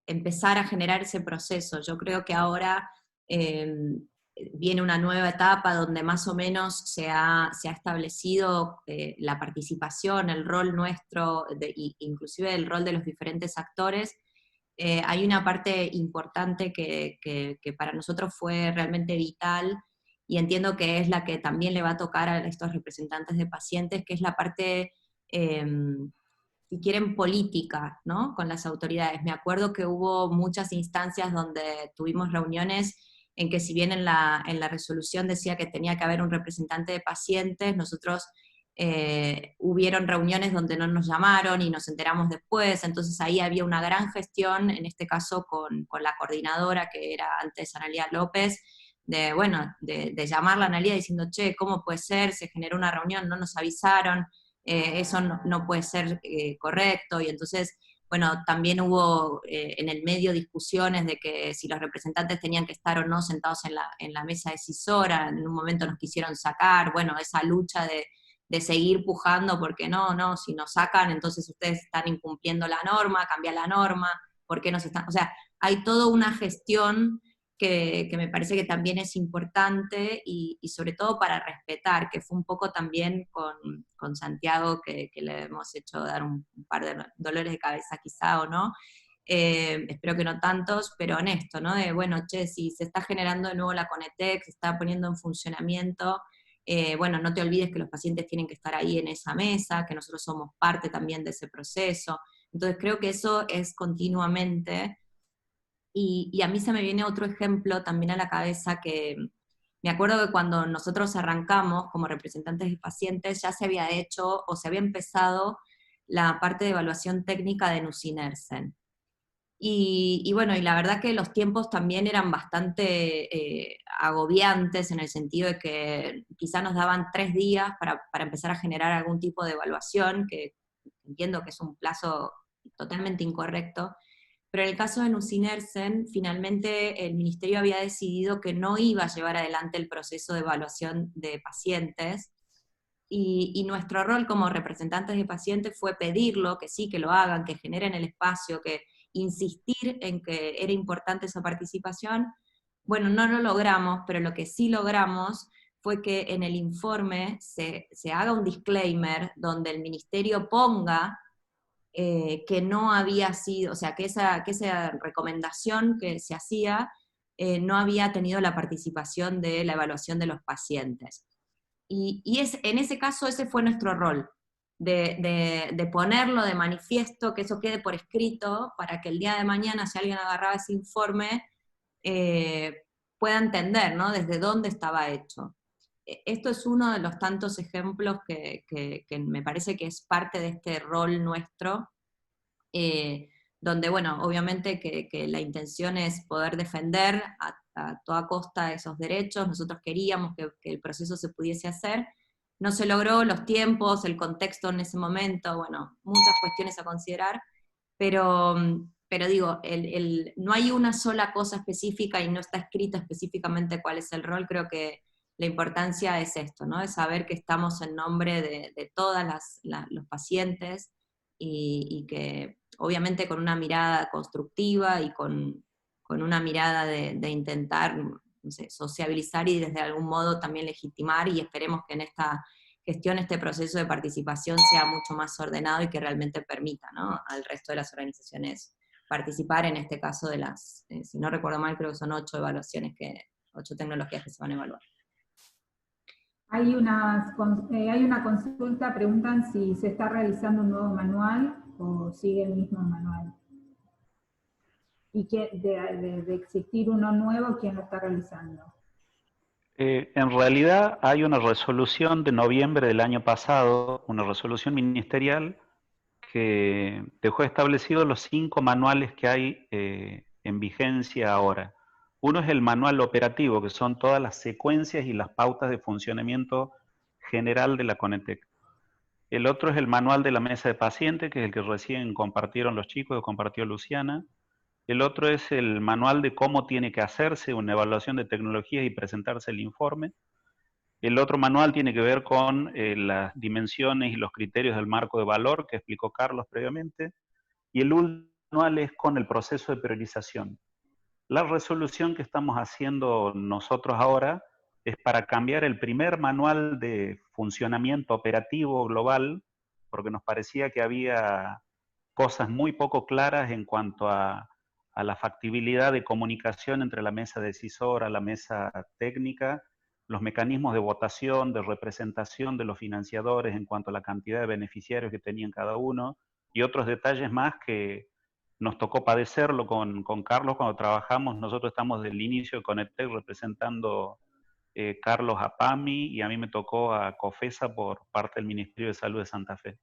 empezar a generar ese proceso. Yo creo que ahora viene una nueva etapa donde más o menos se ha establecido la participación, el rol nuestro, inclusive el rol de los diferentes actores. Hay una parte importante que para nosotros fue realmente vital, y entiendo que es la que también le va a tocar a estos representantes de pacientes, que es la parte, si quieren, política, ¿no? Con las autoridades. Me acuerdo que hubo muchas instancias donde tuvimos reuniones en que, si bien en la resolución decía que tenía que haber un representante de pacientes, nosotros hubieron reuniones donde no nos llamaron y nos enteramos después. Entonces ahí había una gran gestión, en este caso con la coordinadora, que era antes Analía López, de llamarla a Analía diciendo, che, ¿cómo puede ser? Se generó una reunión, no nos avisaron, eso no puede ser correcto. Y entonces, bueno, también hubo en el medio discusiones de que si los representantes tenían que estar o no sentados en la mesa decisora. En un momento nos quisieron sacar, bueno, esa lucha de seguir pujando, porque no, si nos sacan, entonces ustedes están incumpliendo la norma, cambia la norma, ¿por qué nos están? O sea, hay toda una gestión que me parece que también es importante, y sobre todo para respetar, que fue un poco también con Santiago, que le hemos hecho dar un par de dolores de cabeza quizá, o no, espero que no tantos, pero honesto, ¿no? De, bueno, che, si se está generando de nuevo la Conetec, se está poniendo en funcionamiento, bueno, no te olvides que los pacientes tienen que estar ahí en esa mesa, que nosotros somos parte también de ese proceso. Entonces creo que eso es continuamente. Y a mí se me viene otro ejemplo también a la cabeza, que me acuerdo que cuando nosotros arrancamos como representantes de pacientes ya se había hecho o se había empezado la parte de evaluación técnica de nusinersen. Y bueno, y la verdad que los tiempos también eran bastante agobiantes, en el sentido de que quizá nos daban 3 días para empezar a generar algún tipo de evaluación, que entiendo que es un plazo totalmente incorrecto. Pero en el caso de nusinersen, finalmente el ministerio había decidido que no iba a llevar adelante el proceso de evaluación de pacientes, y nuestro rol como representantes de pacientes fue pedirlo, que sí, que lo hagan, que generen el espacio, que insistir en que era importante esa participación. Bueno, no lo logramos, pero lo que sí logramos fue que en el informe se haga un disclaimer donde el ministerio ponga que no había sido, o sea, que esa recomendación que se hacía no había tenido la participación de la evaluación de los pacientes. Y en ese caso ese fue nuestro rol, de ponerlo de manifiesto, que eso quede por escrito, para que el día de mañana, si alguien agarraba ese informe, pueda entender, ¿no?, desde dónde estaba hecho. Esto es uno de los tantos ejemplos que me parece que es parte de este rol nuestro, donde, bueno, obviamente que la intención es poder defender a toda costa esos derechos. Nosotros queríamos que el proceso se pudiese hacer. No se logró, los tiempos, el contexto en ese momento, bueno, muchas cuestiones a considerar, pero digo, no hay una sola cosa específica y no está escrito específicamente cuál es el rol. Creo que la importancia es esto, ¿no? Es saber que estamos en nombre de todos los pacientes, y que obviamente con una mirada constructiva y con una mirada de intentar, no sé, sociabilizar y desde algún modo también legitimar, y esperemos que en esta gestión, este proceso de participación sea mucho más ordenado y que realmente permita, ¿no?, al resto de las organizaciones participar, en este caso de las, si no recuerdo mal, creo que son 8 evaluaciones, 8 tecnologías que se van a evaluar. Hay una consulta, preguntan si se está realizando un nuevo manual o sigue el mismo manual? Y de existir uno nuevo, ¿quién lo está realizando? En realidad hay una resolución de noviembre del año pasado, una resolución ministerial que dejó establecidos los 5 manuales que hay en vigencia ahora. Uno es el manual operativo, que son todas las secuencias y las pautas de funcionamiento general de la Conetec. El otro es el manual de la mesa de paciente, que es el que recién compartieron los chicos, que compartió Luciana. El otro es el manual de cómo tiene que hacerse una evaluación de tecnologías y presentarse el informe. El otro manual tiene que ver con las dimensiones y los criterios del marco de valor que explicó Carlos previamente. Y el último manual es con el proceso de priorización. La resolución que estamos haciendo nosotros ahora es para cambiar el primer manual de funcionamiento operativo global, porque nos parecía que había cosas muy poco claras en cuanto a la factibilidad de comunicación entre la mesa decisora, la mesa técnica, los mecanismos de votación, de representación de los financiadores en cuanto a la cantidad de beneficiarios que tenían cada uno, y otros detalles más que nos tocó padecerlo con Carlos cuando trabajamos. Nosotros estamos del inicio de Conetec representando Carlos a PAMI y a mí me tocó a COFESA por parte del Ministerio de Salud de Santa Fe.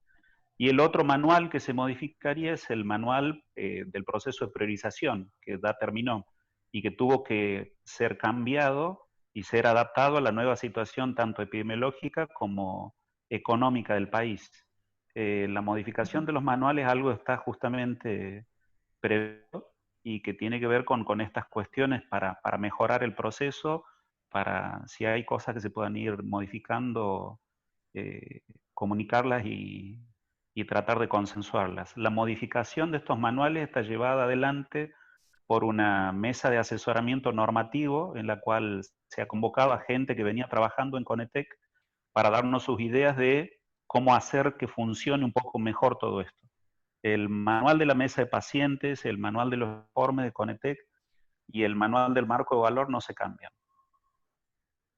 Y el otro manual que se modificaría es el manual del proceso de priorización, que ya terminó y que tuvo que ser cambiado y ser adaptado a la nueva situación tanto epidemiológica como económica del país. La modificación de los manuales algo está justamente previsto y que tiene que ver con estas cuestiones para mejorar el proceso, para si hay cosas que se puedan ir modificando, comunicarlas y tratar de consensuarlas. La modificación de estos manuales está llevada adelante por una mesa de asesoramiento normativo en la cual se ha convocado a gente que venía trabajando en Conetec para darnos sus ideas de cómo hacer que funcione un poco mejor todo esto. El manual de la mesa de pacientes, el manual de los informes de Conetec y el manual del marco de valor no se cambian.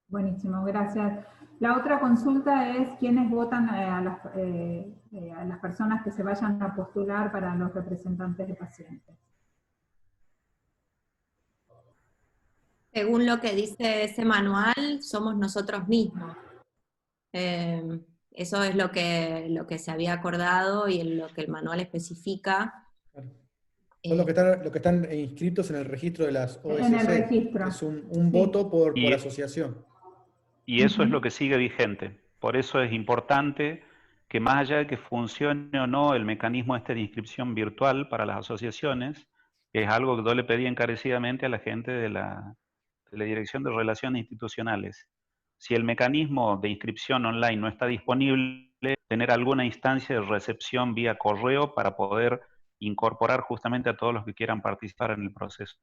Buenísimo, gracias. La otra consulta es quiénes votan a las personas que se vayan a postular para los representantes de pacientes. Según lo que dice ese manual, somos nosotros mismos. Eso es lo que se había acordado y en lo que el manual especifica. Claro. Son los que están inscritos en el registro de las OSC. En el registro. Es un voto por asociación. Y eso es lo que sigue vigente. Por eso es importante que más allá de que funcione o no el mecanismo este de inscripción virtual para las asociaciones, que es algo que yo le pedí encarecidamente a la gente de la Dirección de Relaciones Institucionales. Si el mecanismo de inscripción online no está disponible, tener alguna instancia de recepción vía correo para poder incorporar justamente a todos los que quieran participar en el proceso.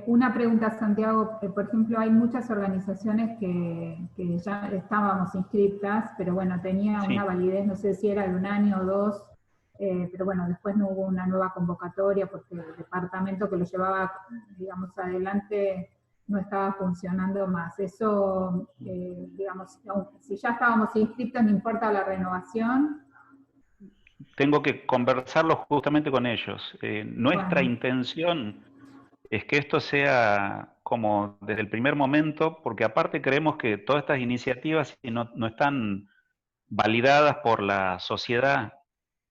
Una pregunta, Santiago. Por ejemplo, hay muchas organizaciones que ya estábamos inscritas, pero bueno, tenía una validez, no sé si era de 1 año o 2, pero bueno, después no hubo una nueva convocatoria porque el departamento que lo llevaba, digamos, adelante no estaba funcionando más. Eso, digamos, si ya estábamos inscritos, no importa la renovación. Tengo que conversarlo justamente con ellos. Nuestra intención es que esto sea como desde el primer momento, porque aparte creemos que todas estas iniciativas, si no están validadas por la sociedad,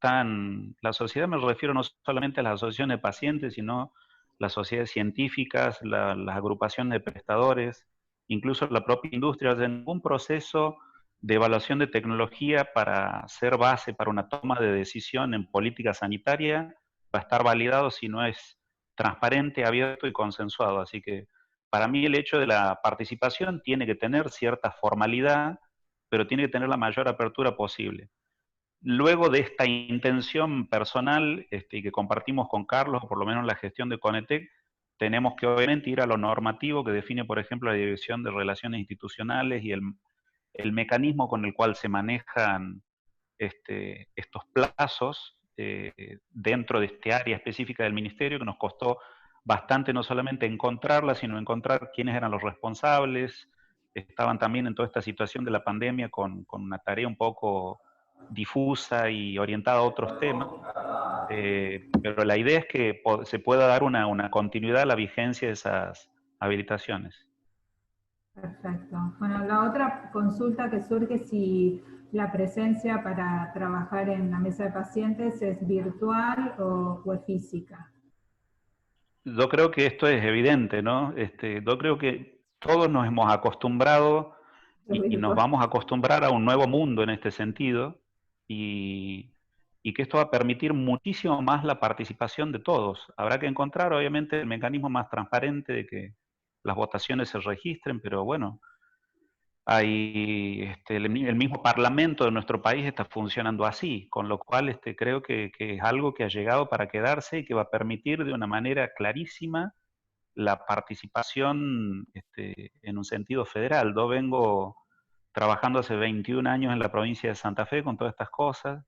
la sociedad me refiero no solamente a las asociaciones de pacientes, sino las sociedades científicas, las agrupaciones de prestadores, incluso la propia industria, en un proceso de evaluación de tecnología para ser base para una toma de decisión en política sanitaria, va a estar validado si no es transparente, abierto y consensuado. Así que para mí el hecho de la participación tiene que tener cierta formalidad, pero tiene que tener la mayor apertura posible. Luego de esta intención personal y que compartimos con Carlos, o por lo menos la gestión de Conetec, tenemos que obviamente ir a lo normativo que define, por ejemplo, la Dirección de Relaciones Institucionales y el mecanismo con el cual se manejan estos plazos dentro de este área específica del Ministerio, que nos costó bastante no solamente encontrarla, sino encontrar quiénes eran los responsables. Estaban también en toda esta situación de la pandemia con una tarea un poco difusa y orientada a otros temas, pero la idea es que se pueda dar una continuidad a la vigencia de esas habilitaciones. Perfecto. Bueno, la otra consulta que surge es si la presencia para trabajar en la mesa de pacientes es virtual o es física. Yo creo que esto es evidente, ¿no? Yo creo que todos nos hemos acostumbrado y nos vamos a acostumbrar a un nuevo mundo en este sentido, y que esto va a permitir muchísimo más la participación de todos. Habrá que encontrar, obviamente, el mecanismo más transparente de que las votaciones se registren, pero bueno, el mismo Parlamento de nuestro país está funcionando así, con lo cual creo que es algo que ha llegado para quedarse y que va a permitir de una manera clarísima la participación en un sentido federal. Yo vengo trabajando hace 21 años en la provincia de Santa Fe con todas estas cosas,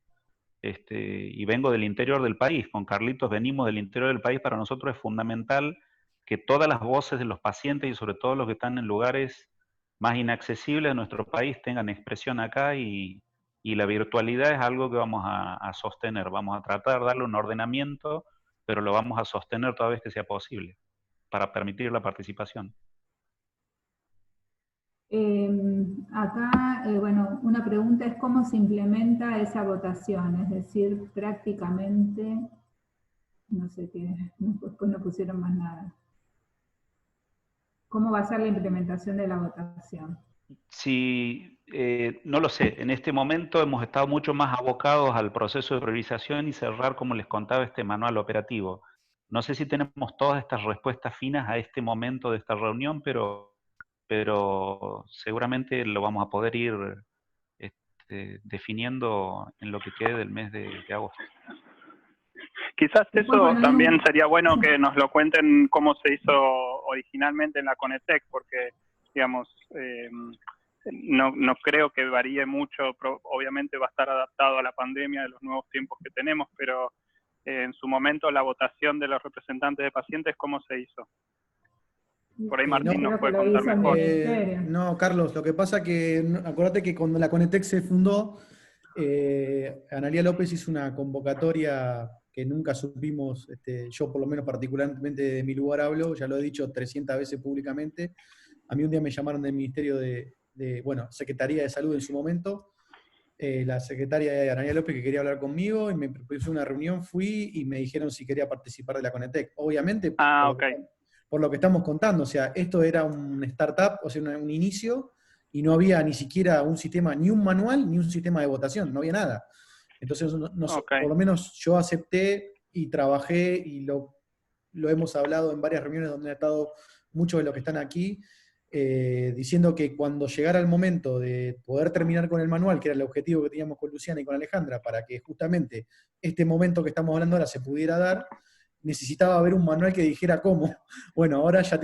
y vengo del interior del país. Con Carlitos venimos del interior del país. Para nosotros es fundamental que todas las voces de los pacientes y sobre todo los que están en lugares más inaccesibles de nuestro país tengan expresión acá, y la virtualidad es algo que vamos a sostener. Vamos a tratar de darle un ordenamiento, pero lo vamos a sostener toda vez que sea posible, para permitir la participación. Acá, bueno, una pregunta es cómo se implementa esa votación, es decir, prácticamente, no sé qué, después no pusieron más nada. ¿Cómo va a ser la implementación de la votación? Sí, no lo sé. En este momento hemos estado mucho más abocados al proceso de priorización y cerrar, como les contaba, este manual operativo. No sé si tenemos todas estas respuestas finas a este momento de esta reunión, pero seguramente lo vamos a poder ir definiendo en lo que quede del mes de agosto. Quizás eso también sería bueno que nos lo cuenten cómo se hizo originalmente en la Conetec, porque, digamos, no creo que varíe mucho. Obviamente va a estar adaptado a la pandemia, de los nuevos tiempos que tenemos, pero en su momento la votación de los representantes de pacientes, ¿cómo se hizo? Por ahí Martín nos puede contar mejor. No, Carlos, lo que pasa que, acuérdate que cuando la Conetec se fundó, Analía López hizo una convocatoria que nunca supimos, yo por lo menos particularmente de mi lugar hablo, ya lo he dicho 300 veces públicamente. A mí un día me llamaron del Ministerio bueno, Secretaría de Salud en su momento, la secretaria de Analía López, que quería hablar conmigo, y me propuso una reunión, fui y me dijeron si quería participar de la Conetec. Obviamente, por lo que estamos contando, o sea, esto era un startup, o sea, un inicio, y no había ni siquiera un sistema, ni un manual, ni un sistema de votación, no había nada. Entonces, por lo menos yo acepté y trabajé, y lo hemos hablado en varias reuniones donde han estado muchos de los que están aquí, diciendo que cuando llegara el momento de poder terminar con el manual, que era el objetivo que teníamos con Luciana y con Alejandra, para que justamente este momento que estamos hablando ahora se pudiera dar, necesitaba haber un manual que dijera cómo. Bueno, ahora ya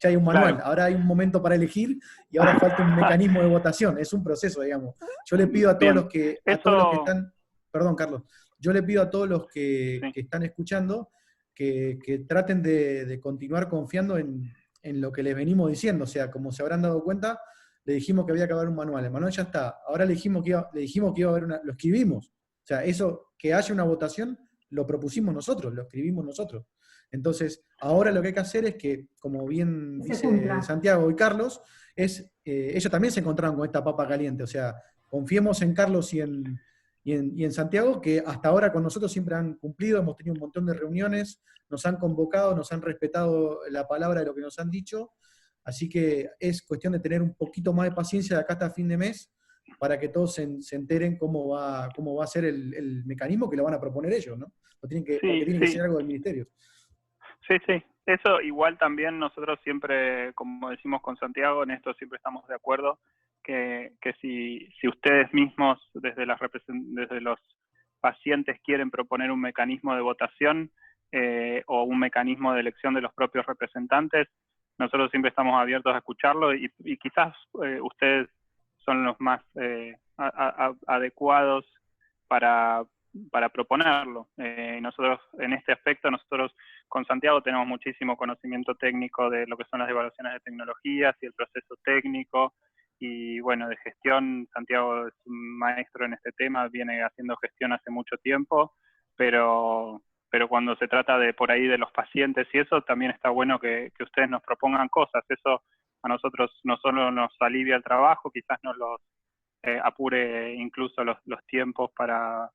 hay un manual, claro. Ahora hay un momento para elegir y ahora falta un mecanismo de votación. Es un proceso, digamos. Yo le pido a todos los que están, perdón, Carlos, yo le pido a todos los que están escuchando que traten de continuar confiando en lo que les venimos diciendo. O sea, como se habrán dado cuenta, le dijimos que había que haber un manual. El manual ya está. Ahora le dijimos que iba a haber lo escribimos. O sea, eso, que haya una votación, lo propusimos nosotros, lo escribimos nosotros. Entonces, ahora lo que hay que hacer es que, como bien dice Santiago y Carlos, ellos también se encontraron con esta papa caliente. O sea, confiemos en Carlos y en Santiago, que hasta ahora con nosotros siempre han cumplido, hemos tenido un montón de reuniones, nos han convocado, nos han respetado la palabra de lo que nos han dicho, así que es cuestión de tener un poquito más de paciencia de acá hasta fin de mes, para que todos se enteren cómo va a ser el mecanismo que lo van a proponer ellos, ¿no? Tiene que ser algo del ministerio. Sí, eso igual también nosotros siempre, como decimos con Santiago, en esto siempre estamos de acuerdo, que si ustedes mismos desde los pacientes quieren proponer un mecanismo de votación o un mecanismo de elección de los propios representantes, nosotros siempre estamos abiertos a escucharlo, y quizás ustedes son los más adecuados para proponerlo. Nosotros, en este aspecto, nosotros con Santiago tenemos muchísimo conocimiento técnico de lo que son las evaluaciones de tecnologías y el proceso técnico, y bueno, de gestión, Santiago es un maestro en este tema, viene haciendo gestión hace mucho tiempo, pero cuando se trata de por ahí de los pacientes y eso, también está bueno que ustedes nos propongan cosas. Eso a nosotros no solo nos alivia el trabajo, quizás nos los apure incluso los tiempos para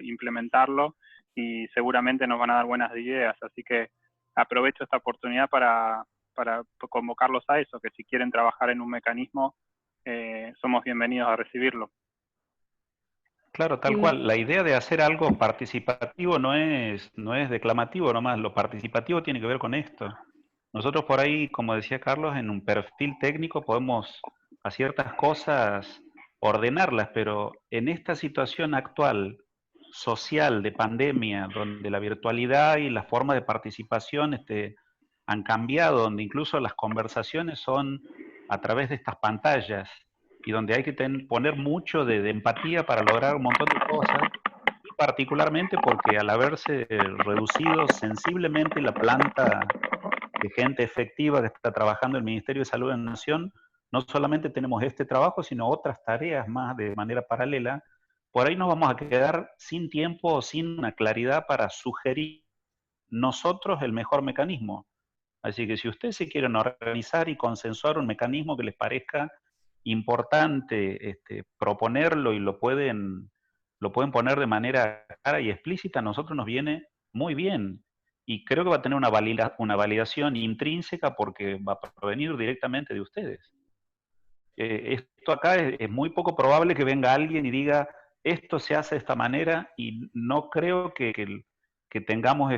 implementarlo, y seguramente nos van a dar buenas ideas. Así que aprovecho esta oportunidad para convocarlos a eso, que si quieren trabajar en un mecanismo, somos bienvenidos a recibirlo. Claro, tal cual. La idea de hacer algo participativo no es declamativo nomás, lo participativo tiene que ver con esto. Nosotros por ahí, como decía Carlos, en un perfil técnico podemos a ciertas cosas ordenarlas, pero en esta situación actual, social, de pandemia, donde la virtualidad y la forma de participación han cambiado, donde incluso las conversaciones son a través de estas pantallas, y donde hay que poner mucho de empatía para lograr un montón de cosas, y particularmente porque al haberse reducido sensiblemente la planta de gente efectiva que está trabajando en el Ministerio de Salud de la Nación, no solamente tenemos este trabajo, sino otras tareas más de manera paralela. Por ahí nos vamos a quedar sin tiempo o sin una claridad para sugerir nosotros el mejor mecanismo. Así que si ustedes se quieren organizar y consensuar un mecanismo que les parezca importante proponerlo, y lo pueden poner de manera clara y explícita, a nosotros nos viene muy bien. Y creo que va a tener una validación intrínseca porque va a provenir directamente de ustedes. Esto acá es muy poco probable que venga alguien y diga, esto se hace de esta manera, y no creo que tengamos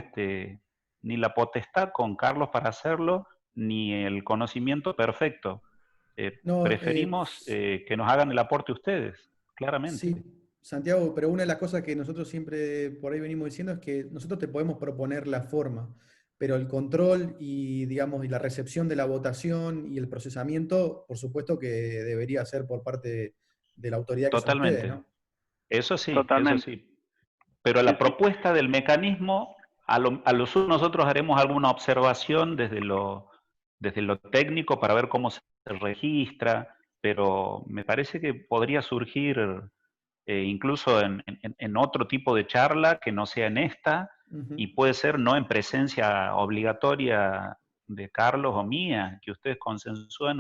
ni la potestad con Carlos para hacerlo, ni el conocimiento perfecto. No, Preferimos que nos hagan el aporte ustedes, claramente. sí, Santiago, pero una de las cosas que nosotros siempre por ahí venimos diciendo es que nosotros te podemos proponer la forma, pero el control y, digamos, y la recepción de la votación y el procesamiento, por supuesto que debería ser por parte de la autoridad que son ustedes, Totalmente. ¿no? Eso sí, eso Totalmente. sí. Pero Sí, la sí. propuesta del mecanismo, a lo sumo nosotros haremos alguna observación desde lo técnico para ver cómo se registra, pero me parece que podría surgir incluso en otro tipo de charla que no sea en esta, Ujú. y puede ser no en presencia obligatoria de Carlos o mía, que ustedes consensúen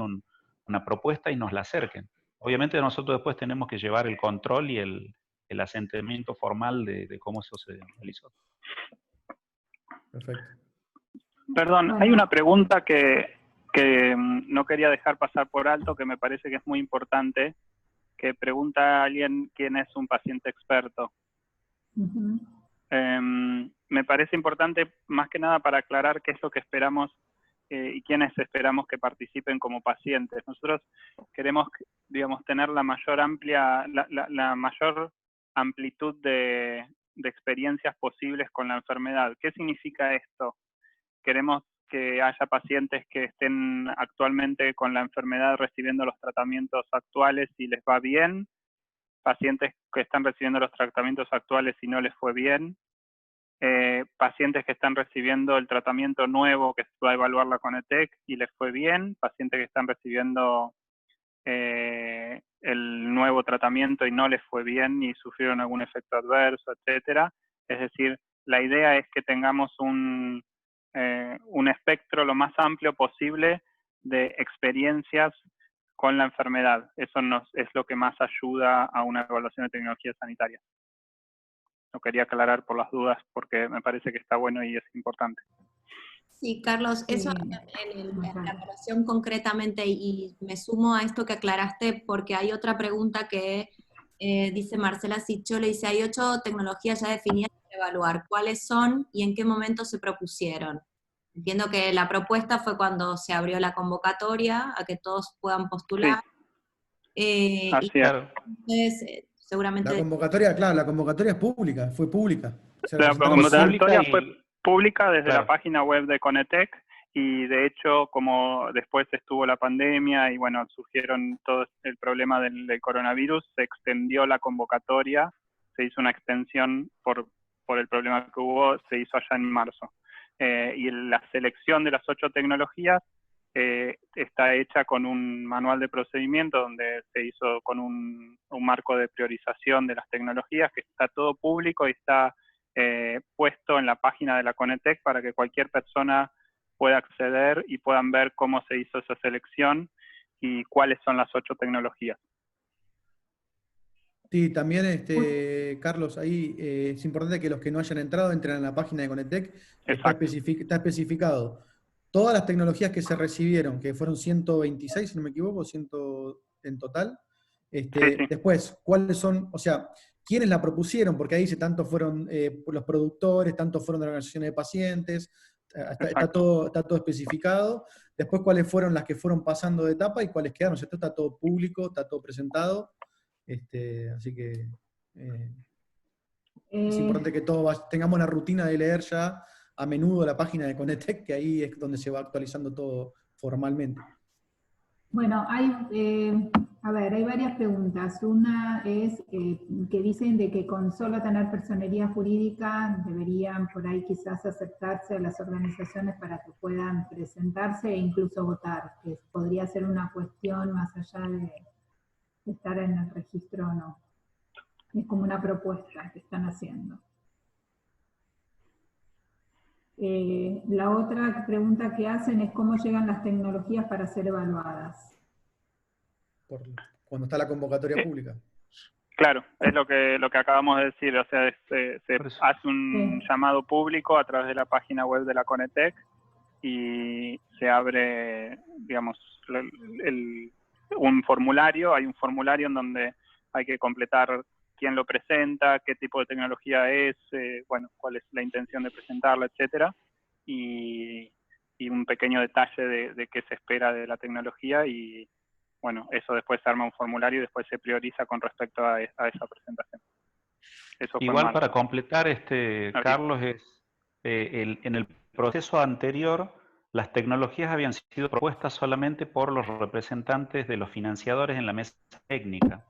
una propuesta y nos la acerquen. Obviamente nosotros después tenemos que llevar el control y el asentimiento formal de cómo eso se realizó. Perfecto. Perdón, hay Bueno, una pregunta que no quería dejar pasar por alto, que me parece que es muy importante, que pregunta a alguien quién es un paciente experto. ujú. Me parece importante, más que nada, para aclarar qué es lo que esperamos y quiénes esperamos que participen como pacientes. Nosotros queremos, digamos, tener la mayor amplitud de experiencias posibles con la enfermedad. ¿Qué significa esto? Queremos que haya pacientes que estén actualmente con la enfermedad recibiendo los tratamientos actuales y les va bien, pacientes que están recibiendo los tratamientos actuales y no les fue bien, pacientes que están recibiendo el tratamiento nuevo que se va a evaluar la Conetec y les fue bien, pacientes que están recibiendo el nuevo tratamiento y no les fue bien y sufrieron algún efecto adverso, etcétera. Es decir, la idea es que tengamos un espectro lo más amplio posible de experiencias con la enfermedad. Eso es lo que más ayuda a una evaluación de tecnología sanitaria. Lo quería aclarar por las dudas porque me parece que está bueno y es importante. Sí, Carlos, eso Sí, en la ajá. evaluación concretamente, y me sumo a esto que aclaraste porque hay otra pregunta que dice Marcela Sicho, le dice, hay 8 tecnologías ya definidas para evaluar, ¿cuáles son y en qué momento se propusieron? Entiendo que la propuesta fue cuando se abrió la convocatoria a que todos puedan postular. Sí, Y así es. Claro, entonces, La seguramente... convocatoria, claro, la convocatoria es pública, fue pública. Se La presentaron fue todos. pública convocatoria fue y, pública desde la claro, página web de Conetec, y de hecho, como después estuvo la pandemia y bueno, surgieron todo el problema del coronavirus, se extendió la convocatoria, se hizo una extensión por el problema que hubo, se hizo allá en marzo. Y la selección de las 8 tecnologías está hecha con un manual de procedimiento donde se hizo con un marco de priorización de las tecnologías, que está todo público y está puesto en la página de la Conetec para que cualquier persona pueda acceder y puedan ver cómo se hizo esa selección y cuáles son las 8 tecnologías. Sí, también, Carlos, ahí es importante que los que no hayan entrado entren en la página de Conetec. Está especificado todas las tecnologías que se recibieron, que fueron 126, si no me equivoco, 100 en total. Sí. Después, cuáles son, o sea, quiénes la propusieron, porque ahí dice, tanto fueron los productores, tanto fueron de organizaciones de pacientes, está todo especificado. Después, cuáles fueron las que fueron pasando de etapa y cuáles quedaron. Esto está todo público, está todo presentado. Así que es importante que todos tengamos la rutina de leer ya a menudo la página de Conetec, que ahí es donde se va actualizando todo formalmente. Bueno, hay varias preguntas. Una es que dicen de que con solo tener personería jurídica deberían por ahí quizás aceptarse a las organizaciones para que puedan presentarse e incluso votar, que podría ser una cuestión más allá de estar en el registro o no. Es como una propuesta que están haciendo. La otra pregunta que hacen es cómo llegan las tecnologías para ser evaluadas. Cuando está la convocatoria pública. Claro, es lo que acabamos de decir, o sea, se hace un llamado público a través de la página web de la Conetec y se abre, digamos, un formulario, hay un formulario en donde hay que completar quién lo presenta, qué tipo de tecnología es, bueno, cuál es la intención de presentarla, etcétera, y un pequeño detalle de qué se espera de la tecnología y, bueno, eso después se arma un formulario y después se prioriza con respecto a esa presentación. Eso igual para completar, Carlos, en el proceso anterior, las tecnologías habían sido propuestas solamente por los representantes de los financiadores en la mesa técnica.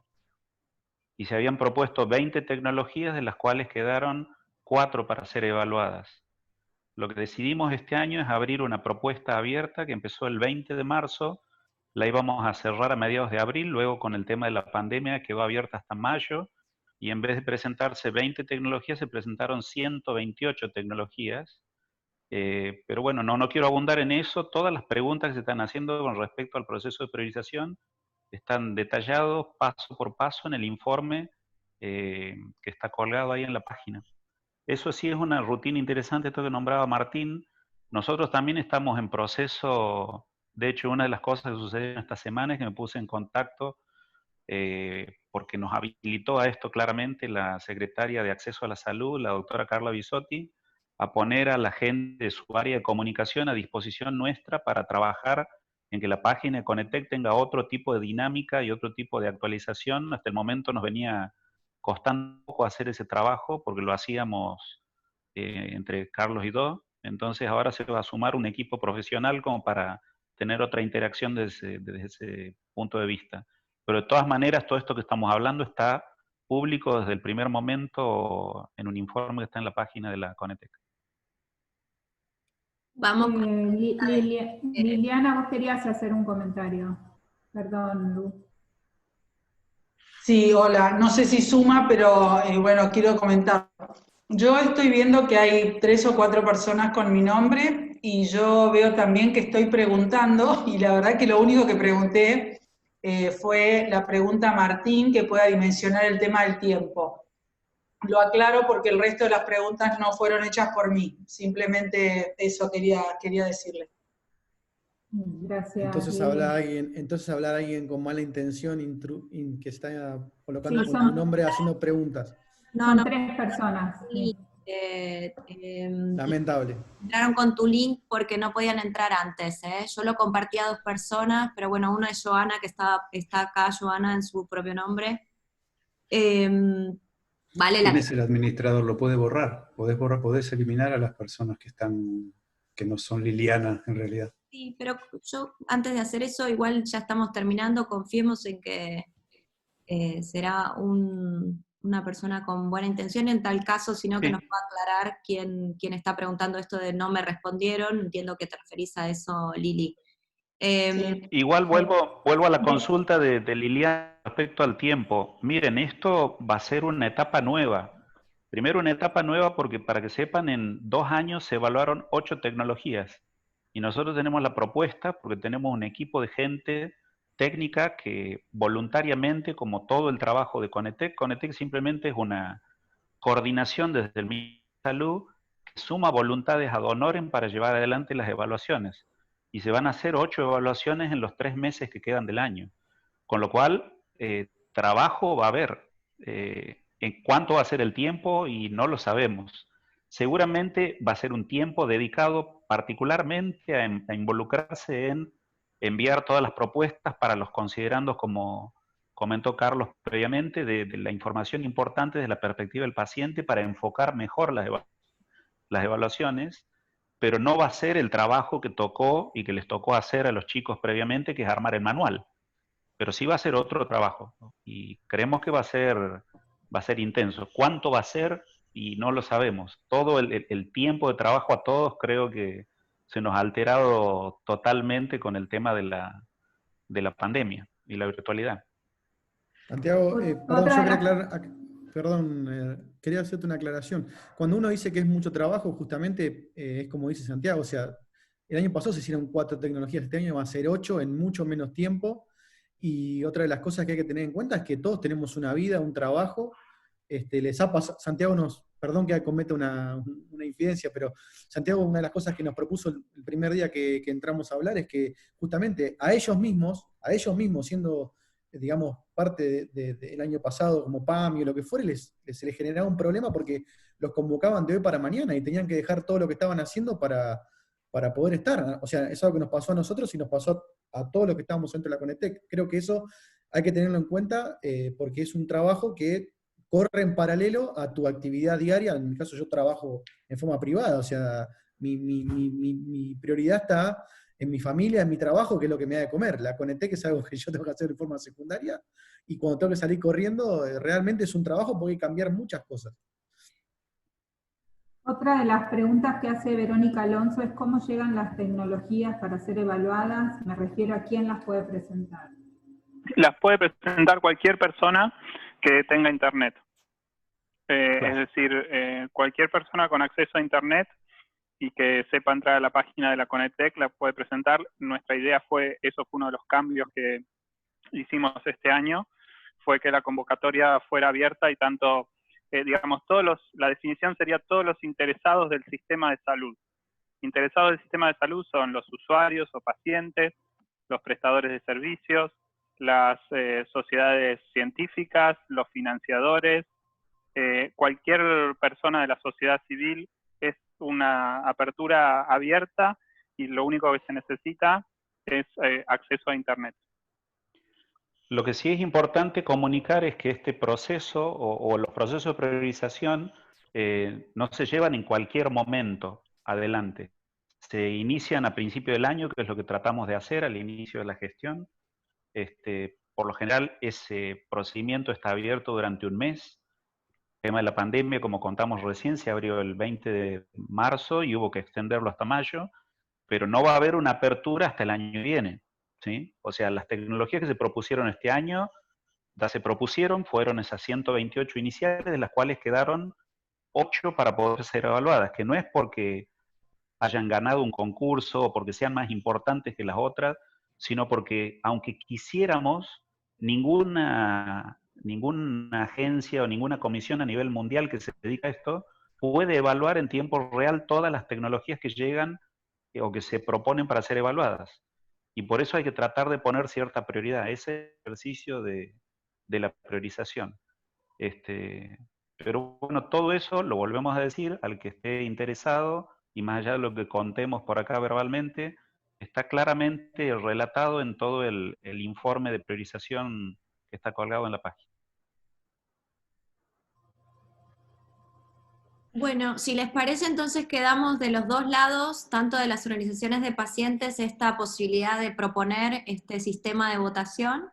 Y se habían propuesto 20 tecnologías, de las cuales quedaron 4 para ser evaluadas. Lo que decidimos este año es abrir una propuesta abierta que empezó el 20 de marzo, la íbamos a cerrar a mediados de abril, luego con el tema de la pandemia quedó abierta hasta mayo, y en vez de presentarse 20 tecnologías, se presentaron 128 tecnologías. Pero bueno, no quiero abundar en eso. Todas las preguntas que se están haciendo con respecto al proceso de priorización están detallados paso por paso en el informe que está colgado ahí en la página. Eso sí es una rutina interesante, esto que nombraba Martín. Nosotros también estamos en proceso, de hecho una de las cosas que sucedió esta semana es que me puse en contacto porque nos habilitó a esto claramente la secretaria de Acceso a la Salud, la doctora Carla Bisotti, a poner a la gente de su área de comunicación a disposición nuestra para trabajar en que la página de Conetec tenga otro tipo de dinámica y otro tipo de actualización. Hasta el momento nos venía costando un poco hacer ese trabajo porque lo hacíamos entre Carlos y yo. Entonces ahora se va a sumar un equipo profesional como para tener otra interacción desde ese punto de vista. Pero de todas maneras, todo esto que estamos hablando está público desde el primer momento en un informe que está en la página de la Conetec. Vamos Liliana, vos querías hacer un comentario. Perdón, Lu. Sí, hola. No sé si suma, pero bueno, quiero comentar. Yo estoy viendo que hay 3 o 4 personas con mi nombre y yo veo también que estoy preguntando y la verdad que lo único que pregunté fue la pregunta a Martín que pueda dimensionar el tema del tiempo. Lo aclaro porque el resto de las preguntas no fueron hechas por mí, simplemente eso quería decirle. Gracias. Entonces hablar alguien con mala intención que está colocando Sí, su nombre haciendo preguntas. Son 3 personas. Sí. Lamentable. Entraron con tu link porque no podían entrar antes. Yo lo compartí a 2 personas, pero bueno, uno es Joana, que está acá, Joana, en su propio nombre. ¿Quién es el administrador? Lo puede borrar. Podés eliminar a las personas que no son Liliana en realidad. Sí, pero yo antes de hacer eso, igual ya estamos terminando, confiemos en que será una persona con buena intención, en tal caso, sino que nos va a aclarar quién está preguntando esto de no me respondieron, entiendo que te referís a eso, Lili. Sí. Igual vuelvo a la consulta de Liliana respecto al tiempo. Miren, esto va a ser una etapa nueva. Primero una etapa nueva porque, para que sepan, en 2 años se evaluaron 8 tecnologías. Y nosotros tenemos la propuesta, porque tenemos un equipo de gente técnica que voluntariamente, como todo el trabajo de Conetec simplemente es una coordinación desde el Ministerio de Salud que suma voluntades ad honorem para llevar adelante las evaluaciones. Y se van a hacer 8 evaluaciones en los 3 meses que quedan del año. Con lo cual, trabajo va a haber. En cuánto va a ser el tiempo y no lo sabemos. Seguramente va a ser un tiempo dedicado particularmente a involucrarse en enviar todas las propuestas para los considerandos, como comentó Carlos previamente, de la información importante desde la perspectiva del paciente para enfocar mejor las evaluaciones, pero no va a ser el trabajo que tocó y que les tocó hacer a los chicos previamente, que es armar el manual. Pero sí va a ser otro trabajo, ¿no? Y creemos que va a ser intenso. ¿Cuánto va a ser? Y no lo sabemos. Todo el tiempo de trabajo a todos creo que se nos ha alterado totalmente con el tema de la pandemia y la virtualidad. Santiago, perdón, Otra yo de quería las... quería hacerte una aclaración. Cuando uno dice que es mucho trabajo, justamente es como dice Santiago, o sea, el año pasado se hicieron 4 tecnologías, este año va a ser 8 en mucho menos tiempo. Y otra de las cosas que hay que tener en cuenta es que todos tenemos una vida, un trabajo. Les ha pasado, Santiago perdón que cometa una infidencia, pero Santiago, una de las cosas que nos propuso el primer día que entramos a hablar es que justamente a ellos mismos siendo, digamos, parte del año pasado como PAMI o lo que fuera, se les generaba un problema porque los convocaban de hoy para mañana y tenían que dejar todo lo que estaban haciendo para poder estar. O sea, es algo que nos pasó a nosotros y nos pasó a todos los que estábamos dentro de la Conetec. Creo que eso hay que tenerlo en cuenta porque es un trabajo que corre en paralelo a tu actividad diaria. En mi caso yo trabajo en forma privada, o sea, mi prioridad está en mi familia, en mi trabajo, que es lo que me da de comer. La Conetec es algo que yo tengo que hacer de forma secundaria y cuando tengo que salir corriendo, realmente es un trabajo porque hay que cambiar muchas cosas. Otra de las preguntas que hace Verónica Alonso es cómo llegan las tecnologías para ser evaluadas. Me refiero a quién las puede presentar. Las puede presentar cualquier persona que tenga internet. Claro. Es decir, cualquier persona con acceso a internet y que sepa entrar a la página de la Conetec la puede presentar. Nuestra idea eso fue uno de los cambios que hicimos este año, fue que la convocatoria fuera abierta y tanto, digamos, la definición sería todos los interesados del sistema de salud. Interesados del sistema de salud son los usuarios o pacientes, los prestadores de servicios, las sociedades científicas, los financiadores, cualquier persona de la sociedad civil. Es una apertura abierta y lo único que se necesita es acceso a internet. Lo que sí es importante comunicar es que este proceso o los procesos de priorización no se llevan en cualquier momento adelante. Se inician a principio del año, que es lo que tratamos de hacer al inicio de la gestión. Por lo general, ese procedimiento está abierto durante un mes. El tema de la pandemia, como contamos recién, se abrió el 20 de marzo y hubo que extenderlo hasta mayo, pero no va a haber una apertura hasta el año que viene, ¿sí? O sea, las tecnologías que se propusieron este año, fueron esas 128 iniciales, de las cuales quedaron 8 para poder ser evaluadas, que no es porque hayan ganado un concurso o porque sean más importantes que las otras, sino porque aunque quisiéramos, ninguna agencia o ninguna comisión a nivel mundial que se dedica a esto puede evaluar en tiempo real todas las tecnologías que llegan o que se proponen para ser evaluadas. Y por eso hay que tratar de poner cierta prioridad, ese ejercicio de la priorización. Pero bueno, todo eso lo volvemos a decir al que esté interesado, y más allá de lo que contemos por acá verbalmente, está claramente relatado en todo el informe de priorización que está colgado en la página. Bueno, si les parece, entonces quedamos de los dos lados, tanto de las organizaciones de pacientes, esta posibilidad de proponer este sistema de votación,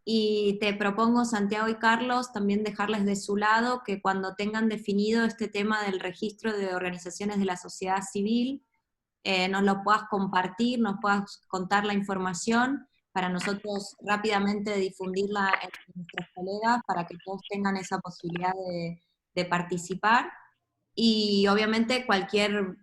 y te propongo, Santiago y Carlos, también dejarles de su lado que cuando tengan definido este tema del registro de organizaciones de la sociedad civil, nos lo puedas compartir, nos puedas contar la información, para nosotros rápidamente difundirla entre nuestros colegas, para que todos tengan esa posibilidad de participar. Y obviamente cualquier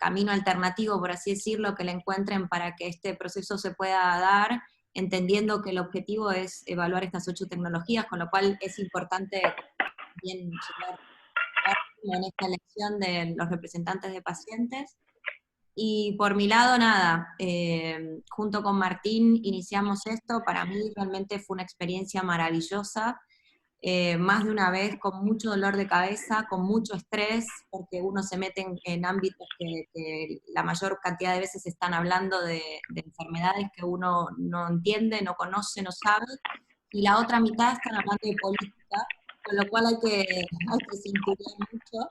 camino alternativo, por así decirlo, que le encuentren para que este proceso se pueda dar, entendiendo que el objetivo es evaluar estas 8 tecnologías, con lo cual es importante también llevar en esta elección de los representantes de pacientes. Y por mi lado, nada, junto con Martín iniciamos esto. Para mí realmente fue una experiencia maravillosa, más de una vez con mucho dolor de cabeza, con mucho estrés, porque uno se mete en ámbitos que la mayor cantidad de veces están hablando de enfermedades que uno no entiende, no conoce, no sabe, y la otra mitad están hablando de política, con lo cual hay que cinturar mucho.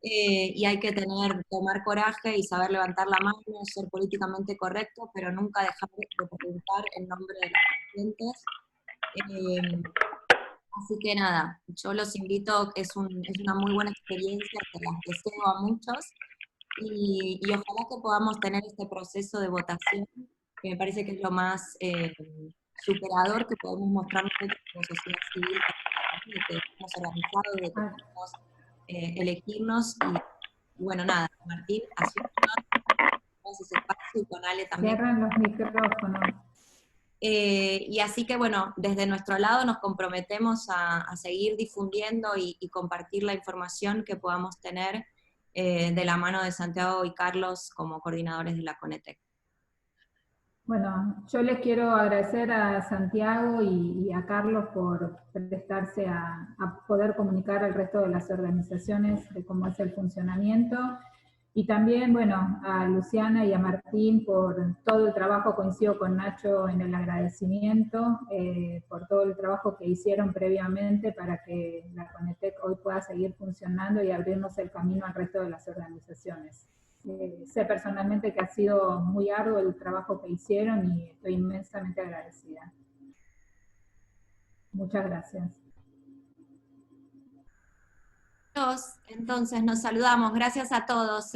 Y hay que tomar coraje y saber levantar la mano, ser políticamente correcto, pero nunca dejar de preguntar en nombre de los pacientes. Así que nada, yo los invito, es una muy buena experiencia, se las deseo a muchos, y ojalá que podamos tener este proceso de votación, que me parece que es lo más superador que podemos mostrar nosotros como sociedad civil, de que estamos organizados, de que podemos elegirnos, y bueno, nada, Martín, así ese espacio, y con Ale también. Cierran los micrófonos. Y así que bueno, desde nuestro lado nos comprometemos a seguir difundiendo y compartir la información que podamos tener de la mano de Santiago y Carlos como coordinadores de la CONETEC. Bueno, yo les quiero agradecer a Santiago y a Carlos por prestarse a poder comunicar al resto de las organizaciones de cómo es el funcionamiento. Y también, bueno, a Luciana y a Martín por todo el trabajo, coincido con Nacho en el agradecimiento, por todo el trabajo que hicieron previamente para que la CONETEC hoy pueda seguir funcionando y abrirnos el camino al resto de las organizaciones. Sé personalmente que ha sido muy arduo el trabajo que hicieron y estoy inmensamente agradecida. Muchas gracias. Entonces nos saludamos. Gracias a todos.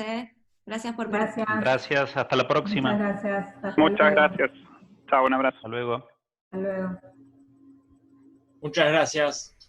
Gracias por participar. Gracias, hasta la próxima. Muchas gracias. Muchas gracias. Chao, un abrazo. Hasta luego. Hasta luego. Muchas gracias.